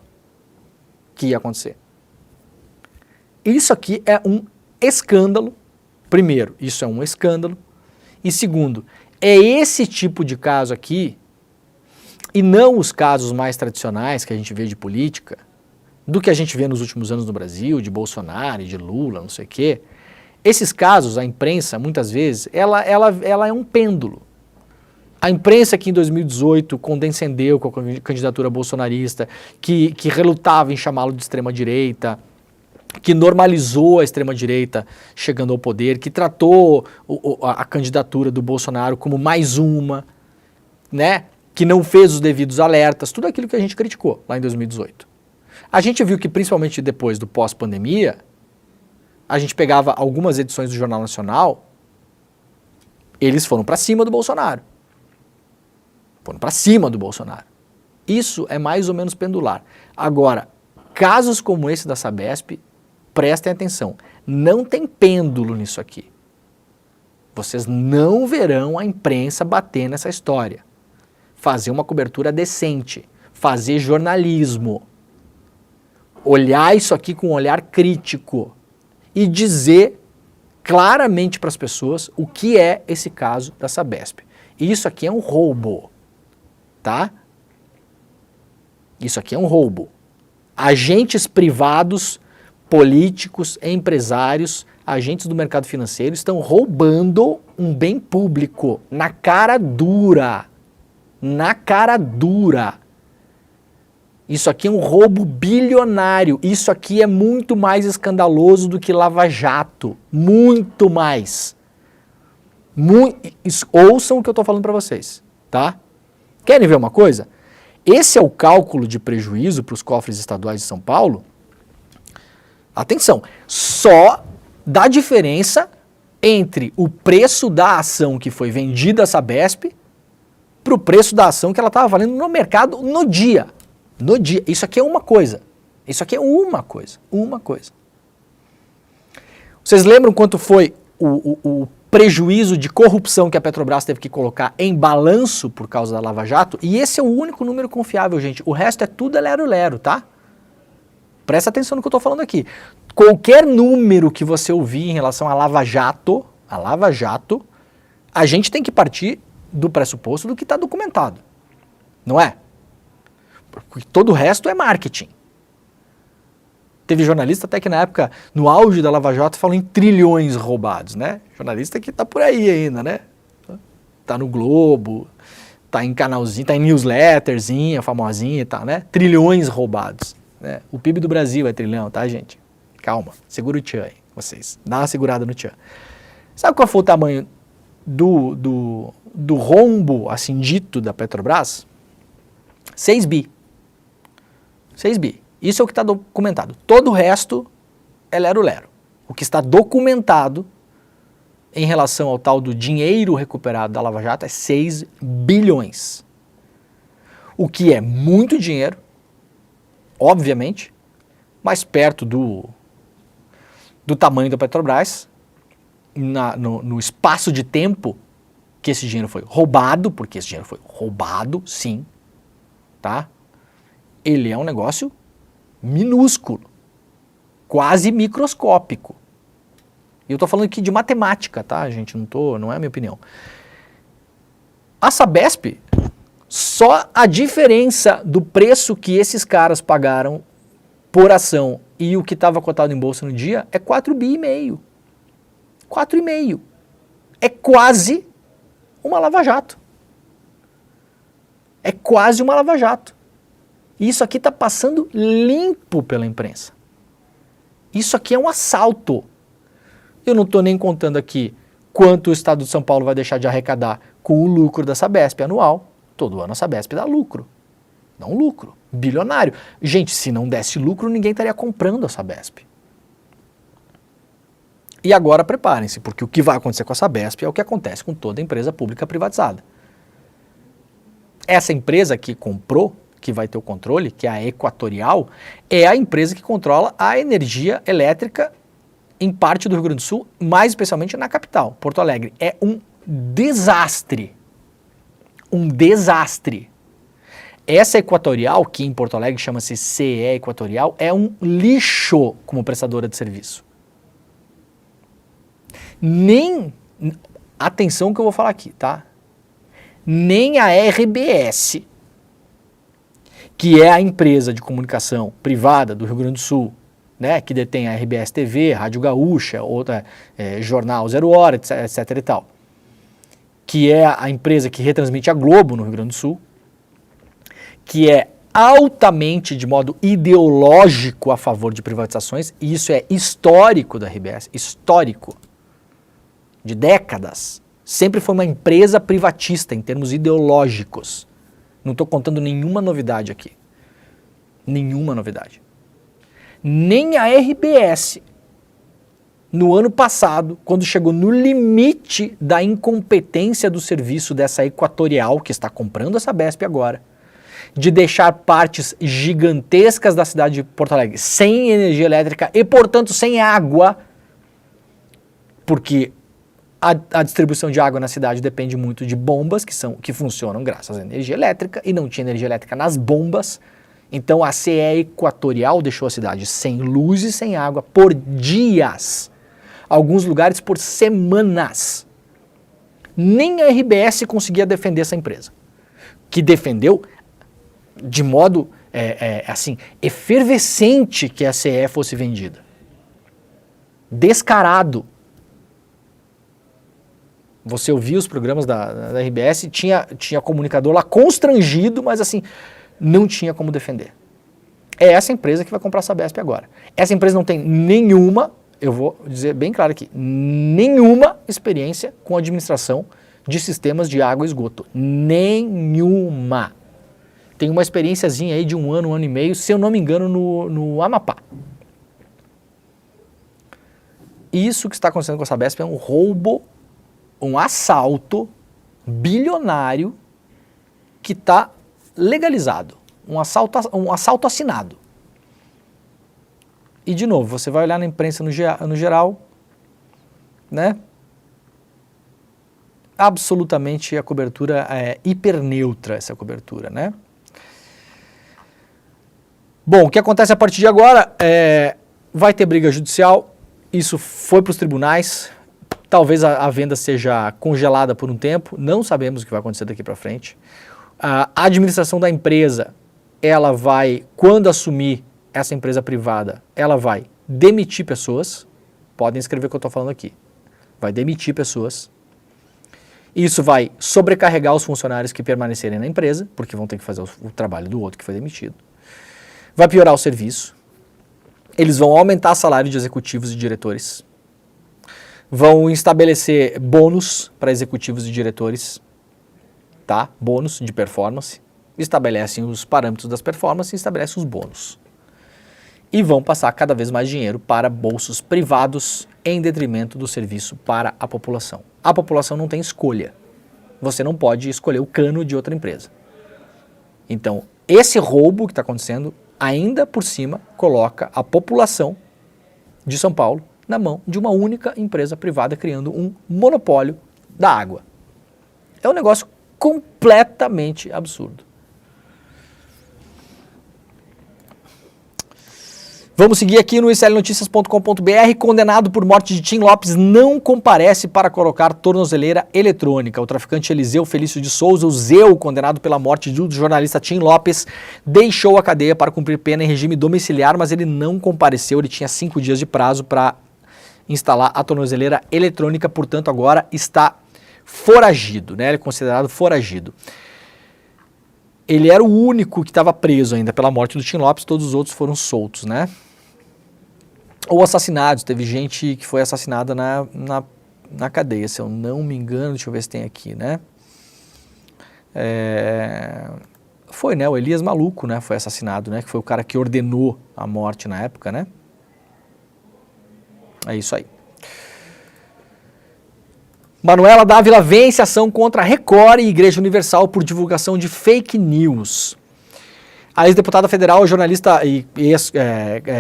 que ia acontecer. Isso aqui é um escândalo. Primeiro, isso é um escândalo. E segundo, é esse tipo de caso aqui, e não os casos mais tradicionais que a gente vê de política, do que a gente vê nos últimos anos no Brasil, de Bolsonaro e de Lula, não sei o quê. Esses casos, a imprensa, muitas vezes, ela é um pêndulo. A imprensa que em 2018 condescendeu com a candidatura bolsonarista, que relutava em chamá-lo de extrema-direita, que normalizou a extrema-direita chegando ao poder, que tratou a candidatura do Bolsonaro como mais uma, né? Que não fez os devidos alertas, tudo aquilo que a gente criticou lá em 2018. A gente viu que, principalmente depois do pós-pandemia, a gente pegava algumas edições do Jornal Nacional, eles foram para cima do Bolsonaro. Foram para cima do Bolsonaro. Isso é mais ou menos pendular. Agora, casos como esse da Sabesp, prestem atenção, não tem pêndulo nisso aqui. Vocês não verão a imprensa bater nessa história. Fazer uma cobertura decente, fazer jornalismo. Olhar isso aqui com um olhar crítico e dizer claramente para as pessoas o que é esse caso da Sabesp. Isso aqui é um roubo. tá? Isso aqui é um roubo. Agentes privados, políticos, empresários, agentes do mercado financeiro estão roubando um bem público na cara dura. Na cara dura. Isso aqui é um roubo bilionário. Isso aqui é muito mais escandaloso do que Lava Jato. Muito mais. Ouçam o que eu estou falando para vocês, tá? Querem ver uma coisa? Esse é o cálculo de prejuízo para os cofres estaduais de São Paulo. Atenção, só da diferença entre o preço da ação que foi vendida a Sabesp para o preço da ação que ela estava valendo no mercado no dia. No dia. Isso aqui é uma coisa. Isso aqui é uma coisa. Uma coisa. Vocês lembram quanto foi o prejuízo de corrupção que a Petrobras teve que colocar em balanço por causa da Lava Jato? E esse é o único número confiável, gente. O resto é tudo lero-lero, tá? Presta atenção no que eu estou falando aqui. Qualquer número que você ouvir em relação à Lava Jato, a gente tem que partir do pressuposto do que está documentado. Não é? Porque todo o resto é marketing. Teve jornalista até que na época, no auge da Lava Jato, falou em trilhões roubados, né? Jornalista que tá por aí ainda, né? Tá no Globo, tá em canalzinho, tá em newsletterzinha, famosinha e tal, né? Trilhões roubados. Né? O PIB do Brasil é trilhão, tá, gente? Calma, segura o tchan aí, vocês. Dá uma segurada no tchan. Sabe qual foi o tamanho do rombo, assim, dito da Petrobras? 6 bi. 6 bi. Isso é o que está documentado. Todo o resto é lero-lero. O que está documentado em relação ao tal do dinheiro recuperado da Lava Jato é 6 bilhões. O que é muito dinheiro, obviamente, mas perto do tamanho da Petrobras, no espaço de tempo que esse dinheiro foi roubado, porque esse dinheiro foi roubado, sim, tá? Ele é um negócio minúsculo, quase microscópico. E eu estou falando aqui de matemática, tá, gente? Não é a minha opinião. A Sabesp, só a diferença do preço que esses caras pagaram por ação e o que estava cotado em bolsa no dia é 4,5 bi. 4,5. É quase uma Lava Jato. É quase uma Lava Jato. E isso aqui está passando limpo pela imprensa. Isso aqui é um assalto. Eu não estou nem contando aqui quanto o Estado de São Paulo vai deixar de arrecadar com o lucro da Sabesp anual. Todo ano a Sabesp dá lucro. Dá um lucro bilionário. Gente, se não desse lucro, ninguém estaria comprando a Sabesp. E agora preparem-se, porque o que vai acontecer com a Sabesp é o que acontece com toda empresa pública privatizada. Essa empresa que comprou, que vai ter o controle, que é a Equatorial, é a empresa que controla a energia elétrica em parte do Rio Grande do Sul, mais especialmente na capital, Porto Alegre. É um desastre. Um desastre. Essa Equatorial, que em Porto Alegre chama-se CE Equatorial, é um lixo como prestadora de serviço. Atenção que eu vou falar aqui, tá? Nem a RBS, que é a empresa de comunicação privada do Rio Grande do Sul, né, que detém a RBS TV, Rádio Gaúcha, outra, Jornal 0 Hora, etc e tal, que é a empresa que retransmite a Globo no Rio Grande do Sul, que é altamente, de modo ideológico, a favor de privatizações, e isso é histórico da RBS, histórico, de décadas. Sempre foi uma empresa privatista em termos ideológicos. Não estou contando nenhuma novidade aqui. Nenhuma novidade. Nem a RBS, no ano passado, quando chegou no limite da incompetência do serviço dessa Equatorial, que está comprando a Sabesp agora, de deixar partes gigantescas da cidade de Porto Alegre sem energia elétrica e, portanto, sem água, porque a distribuição de água na cidade depende muito de bombas que funcionam graças à energia elétrica e não tinha energia elétrica nas bombas. Então a CE Equatorial deixou a cidade sem luz e sem água por dias. Alguns lugares por semanas. Nem a RBS conseguia defender essa empresa. que defendeu de modo assim, efervescente que a CE fosse vendida. Descarado. Você ouvia os programas da RBS, tinha comunicador lá constrangido, mas assim, não tinha como defender. É essa empresa que vai comprar a Sabesp agora. Essa empresa não tem nenhuma, eu vou dizer bem claro aqui, nenhuma experiência com administração de sistemas de água e esgoto. Nenhuma. Tem uma experiênciazinha aí de um ano e meio, se eu não me engano, no Amapá. Isso que está acontecendo com a Sabesp é um roubo, um assalto bilionário que está legalizado. Um assalto assinado. E, de novo, você vai olhar na imprensa no geral, né? Absolutamente a cobertura é hiperneutra, essa cobertura, né? Bom, o que acontece a partir de agora vai ter briga judicial, isso foi para os tribunais, talvez a venda seja congelada por um tempo, não sabemos o que vai acontecer daqui para frente. A administração da empresa, ela vai, quando assumir essa empresa privada, ela vai demitir pessoas, podem escrever o que eu estou falando aqui, vai demitir pessoas. Isso vai sobrecarregar os funcionários que permanecerem na empresa, porque vão ter que fazer o trabalho do outro que foi demitido. Vai piorar o serviço, eles vão aumentar salário de executivos e diretores, vão estabelecer bônus para executivos e diretores, tá? Bônus de performance, estabelecem os parâmetros das performances e estabelecem os bônus. E vão passar cada vez mais dinheiro para bolsos privados em detrimento do serviço para a população. A população não tem escolha, você não pode escolher o cano de outra empresa. Então, esse roubo que está acontecendo, ainda por cima, coloca a população de São Paulo na mão de uma única empresa privada, criando um monopólio da água. É um negócio completamente absurdo. Vamos seguir aqui no slnoticias.com.br. Condenado por morte de Tim Lopes não comparece para colocar tornozeleira eletrônica. O traficante Eliseu Felício de Souza, o Zeu, condenado pela morte do jornalista Tim Lopes, deixou a cadeia para cumprir pena em regime domiciliar, mas ele não compareceu. Ele tinha 5 dias de prazo para instalar a tornozeleira eletrônica, portanto agora está foragido, né? Ele é considerado foragido. Ele era o único que estava preso ainda pela morte do Tim Lopes, todos os outros foram soltos, né? Ou assassinados, teve gente que foi assassinada na cadeia, se eu não me engano, deixa eu ver se tem aqui, né? Foi, né? O Elias Maluco, né? Foi assassinado, né? Que foi o cara que ordenou a morte na época, né? É isso aí. Manuela Dávila vence ação contra a Record e Igreja Universal por divulgação de fake news. A ex-deputada federal, jornalista e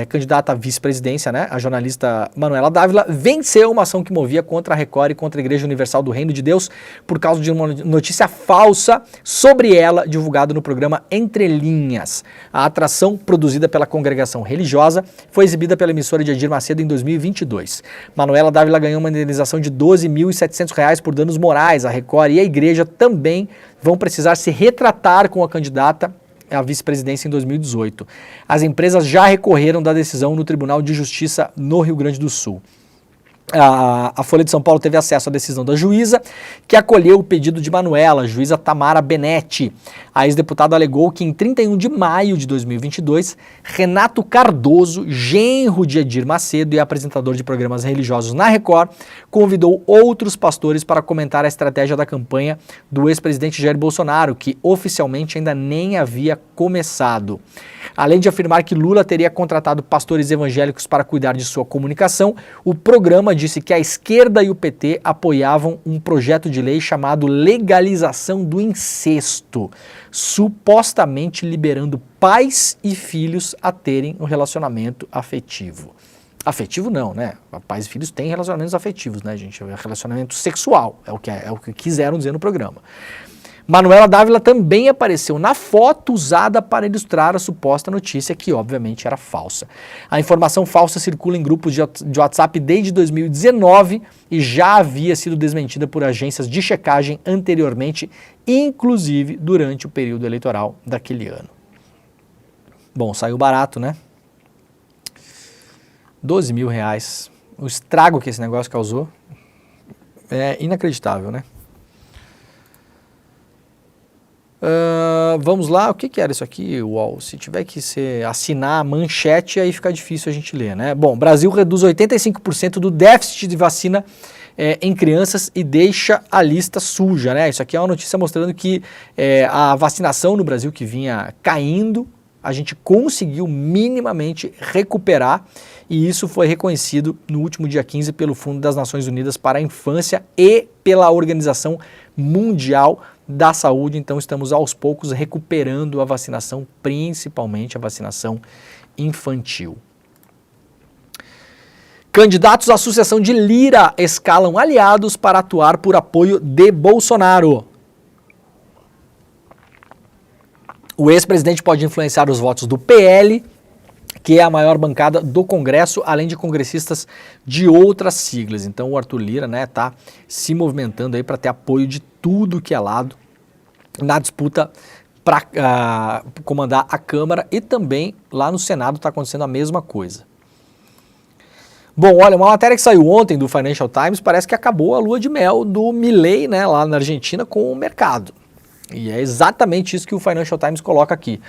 candidata à vice-presidência, né, a jornalista Manuela Dávila, venceu uma ação que movia contra a Record e contra a Igreja Universal do Reino de Deus por causa de uma notícia falsa sobre ela, divulgada no programa Entre Linhas. A atração, produzida pela congregação religiosa, foi exibida pela emissora de Edir Macedo em 2022. Manuela Dávila ganhou uma indenização de R$ 12.700 por danos morais. A Record e a Igreja também vão precisar se retratar com a candidata à vice-presidência em 2018. As empresas já recorreram da decisão no Tribunal de Justiça no Rio Grande do Sul. A Folha de São Paulo teve acesso à decisão da juíza, que acolheu o pedido de Manuela, a juíza Tamara Benetti. A ex-deputada alegou que em 31 de maio de 2022, Renato Cardoso, genro de Edir Macedo e apresentador de programas religiosos na Record, convidou outros pastores para comentar a estratégia da campanha do ex-presidente Jair Bolsonaro, que oficialmente ainda nem havia começado. Além de afirmar que Lula teria contratado pastores evangélicos para cuidar de sua comunicação, o programa disse que a esquerda e o PT apoiavam um projeto de lei chamado Legalização do Incesto, supostamente liberando pais e filhos a terem um relacionamento afetivo. Afetivo não, né? Pais e filhos têm relacionamentos afetivos, né, gente? É relacionamento sexual, é o que quiseram dizer no programa. Manuela Dávila também apareceu na foto usada para ilustrar a suposta notícia, que obviamente era falsa. A informação falsa circula em grupos de WhatsApp desde 2019 e já havia sido desmentida por agências de checagem anteriormente, inclusive durante o período eleitoral daquele ano. Bom, saiu barato, né? R$12 mil. O estrago que esse negócio causou é inacreditável, né? Vamos lá, o que era isso aqui, UOL? Se tiver que assinar a manchete, aí fica difícil a gente ler, né? Bom, Brasil reduz 85% do déficit de vacina em crianças e deixa a lista suja, né? Isso aqui é uma notícia mostrando que a vacinação no Brasil que vinha caindo, a gente conseguiu minimamente recuperar, e isso foi reconhecido no último dia 15 pelo Fundo das Nações Unidas para a Infância e pela Organização Mundial da Saúde. Então estamos aos poucos recuperando a vacinação, principalmente a vacinação infantil. Candidatos à sucessão de Lira escalam aliados para atuar por apoio de Bolsonaro. O ex-presidente pode influenciar os votos do PL, que é a maior bancada do Congresso, além de congressistas de outras siglas. Então o Arthur Lira, né, tá se movimentando aí para ter apoio de tudo que é lado na disputa para comandar a Câmara, e também lá no Senado está acontecendo a mesma coisa. Bom, olha, uma matéria que saiu ontem do Financial Times, parece que acabou a lua de mel do Milei, né, lá na Argentina com o mercado. E é exatamente isso que o Financial Times coloca aqui.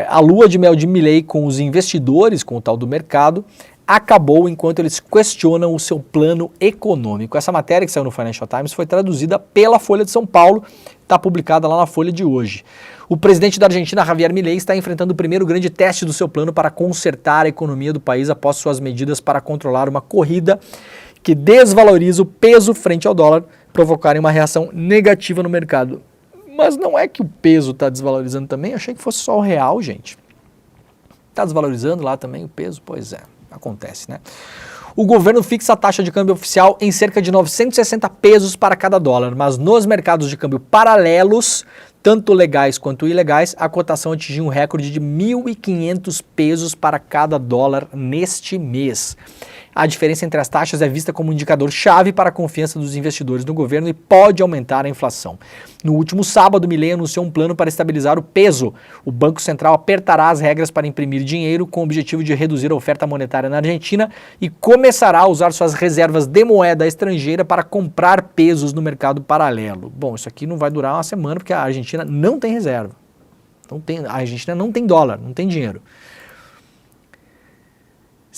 A lua de mel de Milei com os investidores, com o tal do mercado, acabou enquanto eles questionam o seu plano econômico. Essa matéria que saiu no Financial Times foi traduzida pela Folha de São Paulo, está publicada lá na Folha de hoje. O presidente da Argentina, Javier Milei, está enfrentando o primeiro grande teste do seu plano para consertar a economia do país após suas medidas para controlar uma corrida que desvaloriza o peso frente ao dólar, provocarem uma reação negativa no mercado. Mas não é que o peso está desvalorizando também? Achei que fosse só o real, gente. Está desvalorizando lá também o peso? Pois é, acontece, né? O governo fixa a taxa de câmbio oficial em cerca de 960 pesos para cada dólar, mas nos mercados de câmbio paralelos, tanto legais quanto ilegais, a cotação atingiu um recorde de 1.500 pesos para cada dólar neste mês. A diferença entre as taxas é vista como um indicador-chave para a confiança dos investidores no governo e pode aumentar a inflação. No último sábado, Milei anunciou um plano para estabilizar o peso. O Banco Central apertará as regras para imprimir dinheiro com o objetivo de reduzir a oferta monetária na Argentina e começará a usar suas reservas de moeda estrangeira para comprar pesos no mercado paralelo. Bom, isso aqui não vai durar uma semana porque a Argentina não tem reserva. A Argentina não tem dólar, não tem dinheiro.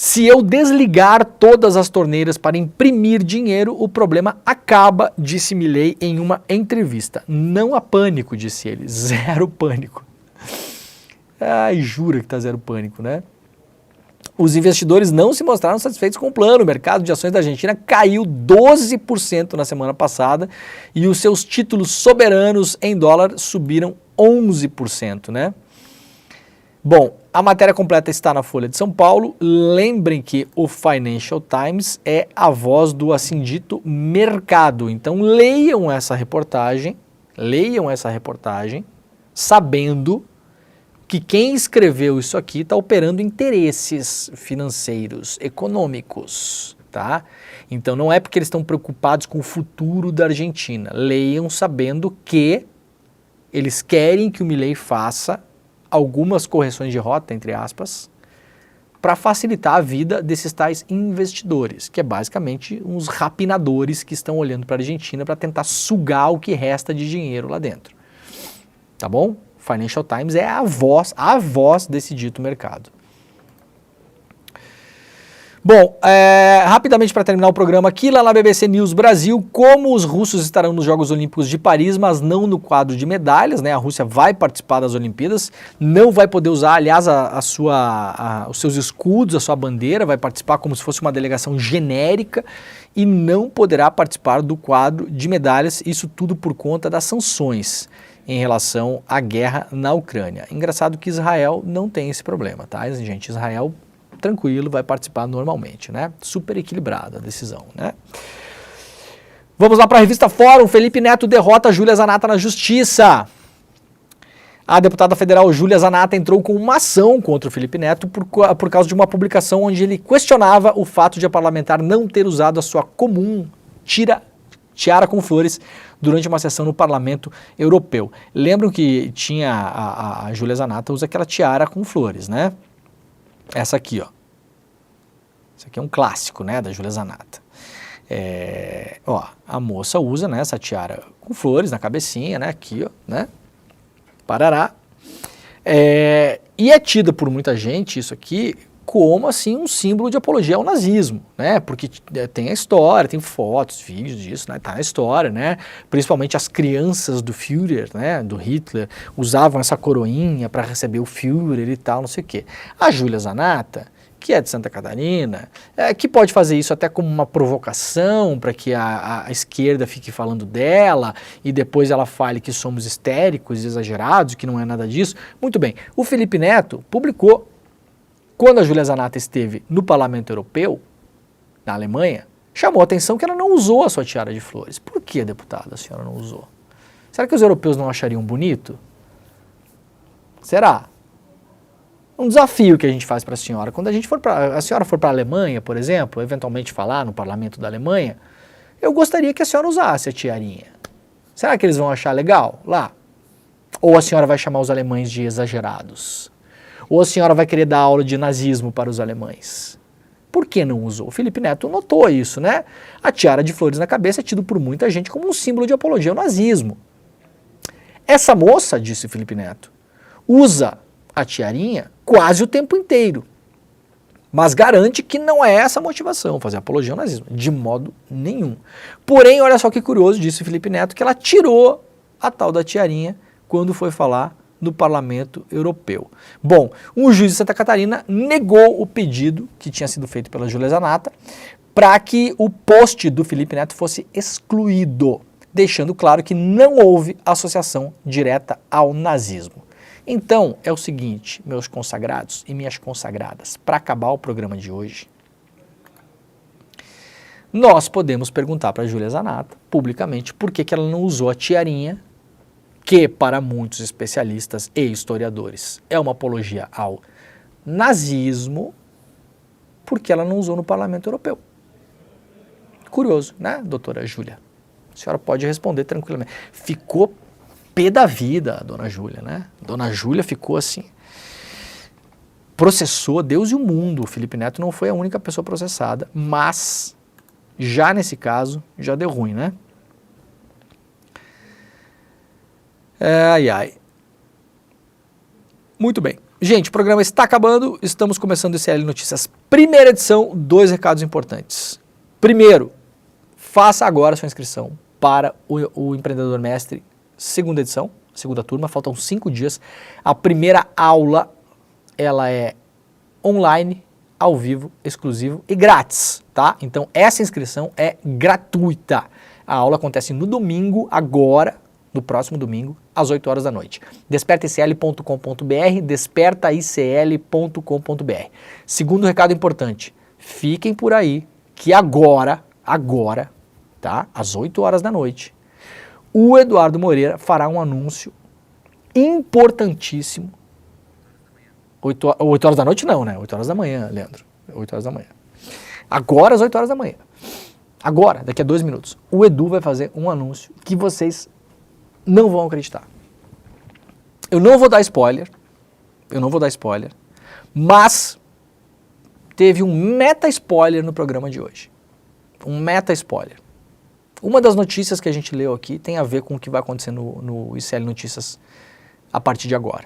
Se eu desligar todas as torneiras para imprimir dinheiro, o problema acaba, disse Milei em uma entrevista. Não há pânico, disse ele. Zero pânico. Ai, jura que tá zero pânico, né? Os investidores não se mostraram satisfeitos com o plano. O mercado de ações da Argentina caiu 12% na semana passada e os seus títulos soberanos em dólar subiram 11%, né? Bom, a matéria completa está na Folha de São Paulo. Lembrem que o Financial Times é a voz do assim dito mercado. Então leiam essa reportagem sabendo que quem escreveu isso aqui está operando interesses financeiros, econômicos, tá? Então não é porque eles estão preocupados com o futuro da Argentina. Leiam sabendo que eles querem que o Milei faça algumas correções de rota, entre aspas, para facilitar a vida desses tais investidores, que é basicamente uns rapinadores que estão olhando para a Argentina para tentar sugar o que resta de dinheiro lá dentro. Tá bom? Financial Times é a voz desse dito mercado. Bom, rapidamente para terminar o programa aqui, lá na BBC News Brasil, como os russos estarão nos Jogos Olímpicos de Paris, mas não no quadro de medalhas, né? A Rússia vai participar das Olimpíadas, não vai poder usar, aliás, os seus escudos, a sua bandeira, vai participar como se fosse uma delegação genérica e não poderá participar do quadro de medalhas, isso tudo por conta das sanções em relação à guerra na Ucrânia. Engraçado que Israel não tem esse problema, tá, gente? Israel tranquilo, vai participar normalmente, né? Super equilibrada a decisão, né? Vamos lá para a revista Fórum. Felipe Neto derrota Júlia Zanatta na justiça. A deputada federal Júlia Zanatta entrou com uma ação contra o Felipe Neto por causa de uma publicação onde ele questionava o fato de a parlamentar não ter usado a sua comum tiara com flores durante uma sessão no Parlamento Europeu. Lembram que tinha a Júlia Zanatta usa aquela tiara com flores, né? Essa aqui, ó. Essa aqui é um clássico, né, da Júlia Zanatta. A moça usa, né, essa tiara com flores na cabecinha, né, aqui, ó, né? Parará. E é tida por muita gente isso aqui como assim um símbolo de apologia ao nazismo, né? Porque tem a história, tem fotos, vídeos disso, né? Tá na história, né? Principalmente as crianças do Führer, né? Do Hitler, usavam essa coroinha para receber o Führer e tal, não sei o quê. A Júlia Zanatta, que é de Santa Catarina, que pode fazer isso até como uma provocação para que a esquerda fique falando dela e depois ela fale que somos histéricos, exagerados, que não é nada disso. Muito bem, o Felipe Neto publicou, quando a Júlia Zanatta esteve no Parlamento Europeu, na Alemanha, chamou a atenção que ela não usou a sua tiara de flores. Por que, deputada, a senhora não usou? Será que os europeus não achariam bonito? Será? Um desafio que a gente faz para a senhora. Quando a senhora for para a Alemanha, por exemplo, eventualmente falar no parlamento da Alemanha, eu gostaria que a senhora usasse a tiarinha. Será que eles vão achar legal lá? Ou a senhora vai chamar os alemães de exagerados? Ou a senhora vai querer dar aula de nazismo para os alemães? Por que não usou? O Felipe Neto notou isso, né? A tiara de flores na cabeça é tido por muita gente como um símbolo de apologia ao nazismo. Essa moça, disse o Felipe Neto, usa a tiarinha quase o tempo inteiro, mas garante que não é essa a motivação, fazer apologia ao nazismo, de modo nenhum. Porém, olha só que curioso, disse o Felipe Neto, que ela tirou a tal da tiarinha quando foi falar no Parlamento Europeu. Bom, um juiz de Santa Catarina negou o pedido que tinha sido feito pela Júlia Zanatta para que o post do Felipe Neto fosse excluído, deixando claro que não houve associação direta ao nazismo. Então, é o seguinte, meus consagrados e minhas consagradas, para acabar o programa de hoje, nós podemos perguntar para a Júlia Zanatta, publicamente, por que ela não usou a tiarinha, que para muitos especialistas e historiadores é uma apologia ao nazismo, porque ela não usou no Parlamento Europeu. Curioso, né, doutora Júlia? A senhora pode responder tranquilamente. Ficou pé da vida a dona Júlia, né? Dona Júlia ficou assim, processou Deus e o mundo. O Felipe Neto não foi a única pessoa processada, mas já nesse caso, já deu ruim, né? Muito bem. Gente, o programa está acabando, estamos começando o ICL Notícias. Primeira edição, 2 recados importantes. Primeiro, faça agora a sua inscrição para o Empreendedor Mestre, segunda edição, segunda turma, faltam 5 dias. A primeira aula, ela é online, ao vivo, exclusivo e grátis, tá? Então, essa inscrição é gratuita. A aula acontece no domingo, agora, no próximo domingo, às 8 horas da noite. despertaicl.com.br, despertaicl.com.br. Segundo recado importante, fiquem por aí que agora, tá? Às 8 horas da noite, o Eduardo Moreira fará um anúncio importantíssimo. 8 horas da noite não, né? 8 horas da manhã, Leandro. 8 horas da manhã. Agora às 8 horas da manhã. Agora, daqui a 2 minutos, o Edu vai fazer um anúncio que vocês não vão acreditar. Eu não vou dar spoiler, mas teve um meta-spoiler no programa de hoje. Um meta-spoiler. Uma das notícias que a gente leu aqui tem a ver com o que vai acontecer no ICL Notícias a partir de agora.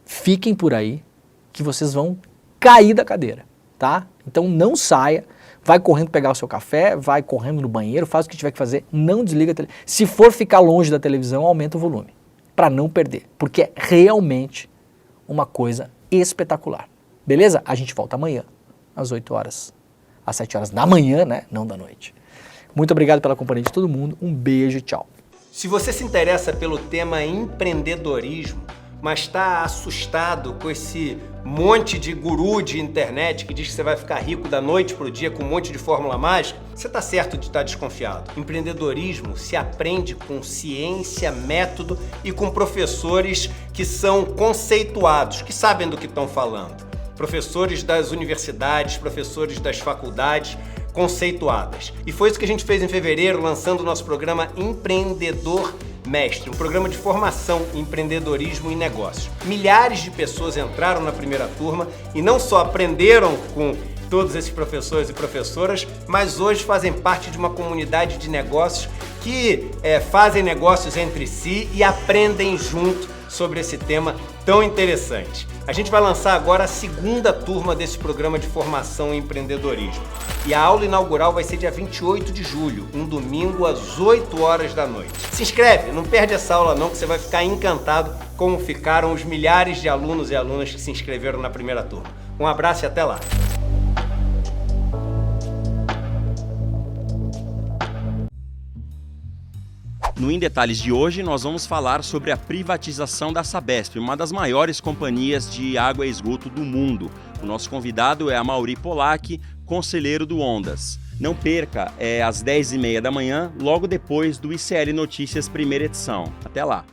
Fiquem por aí que vocês vão cair da cadeira, tá? Então não saia, vai correndo pegar o seu café, vai correndo no banheiro, faz o que tiver que fazer, não desliga a televisão. Se for ficar longe da televisão, aumenta o volume, para não perder, porque é realmente uma coisa espetacular. Beleza? A gente volta amanhã, às 8 horas, às 7 horas da manhã, né? Não da noite. Muito obrigado pela companhia de todo mundo, um beijo e tchau. Se você se interessa pelo tema empreendedorismo, mas está assustado com esse monte de guru de internet que diz que você vai ficar rico da noite para o dia com um monte de fórmula mágica, você está certo de estar desconfiado. Empreendedorismo se aprende com ciência, método e com professores que são conceituados, que sabem do que estão falando. Professores das universidades, professores das faculdades, conceituadas. E foi isso que a gente fez em fevereiro, lançando o nosso programa Empreendedor Mestre, um programa de formação em empreendedorismo e negócios. Milhares de pessoas entraram na primeira turma e não só aprenderam com todos esses professores e professoras, mas hoje fazem parte de uma comunidade de negócios que fazem negócios entre si e aprendem junto sobre esse tema tão interessante. A gente vai lançar agora a segunda turma desse programa de formação em empreendedorismo. E a aula inaugural vai ser dia 28 de julho, um domingo às 8 horas da noite. Se inscreve, não perde essa aula não, que você vai ficar encantado como ficaram os milhares de alunos e alunas que se inscreveram na primeira turma. Um abraço e até lá! No Em Detalhes de hoje, nós vamos falar sobre a privatização da Sabesp, uma das maiores companhias de água e esgoto do mundo. O nosso convidado é Amaury Polak, conselheiro do Ondas. Não perca, às 10h30 da manhã, logo depois do ICL Notícias, primeira edição. Até lá!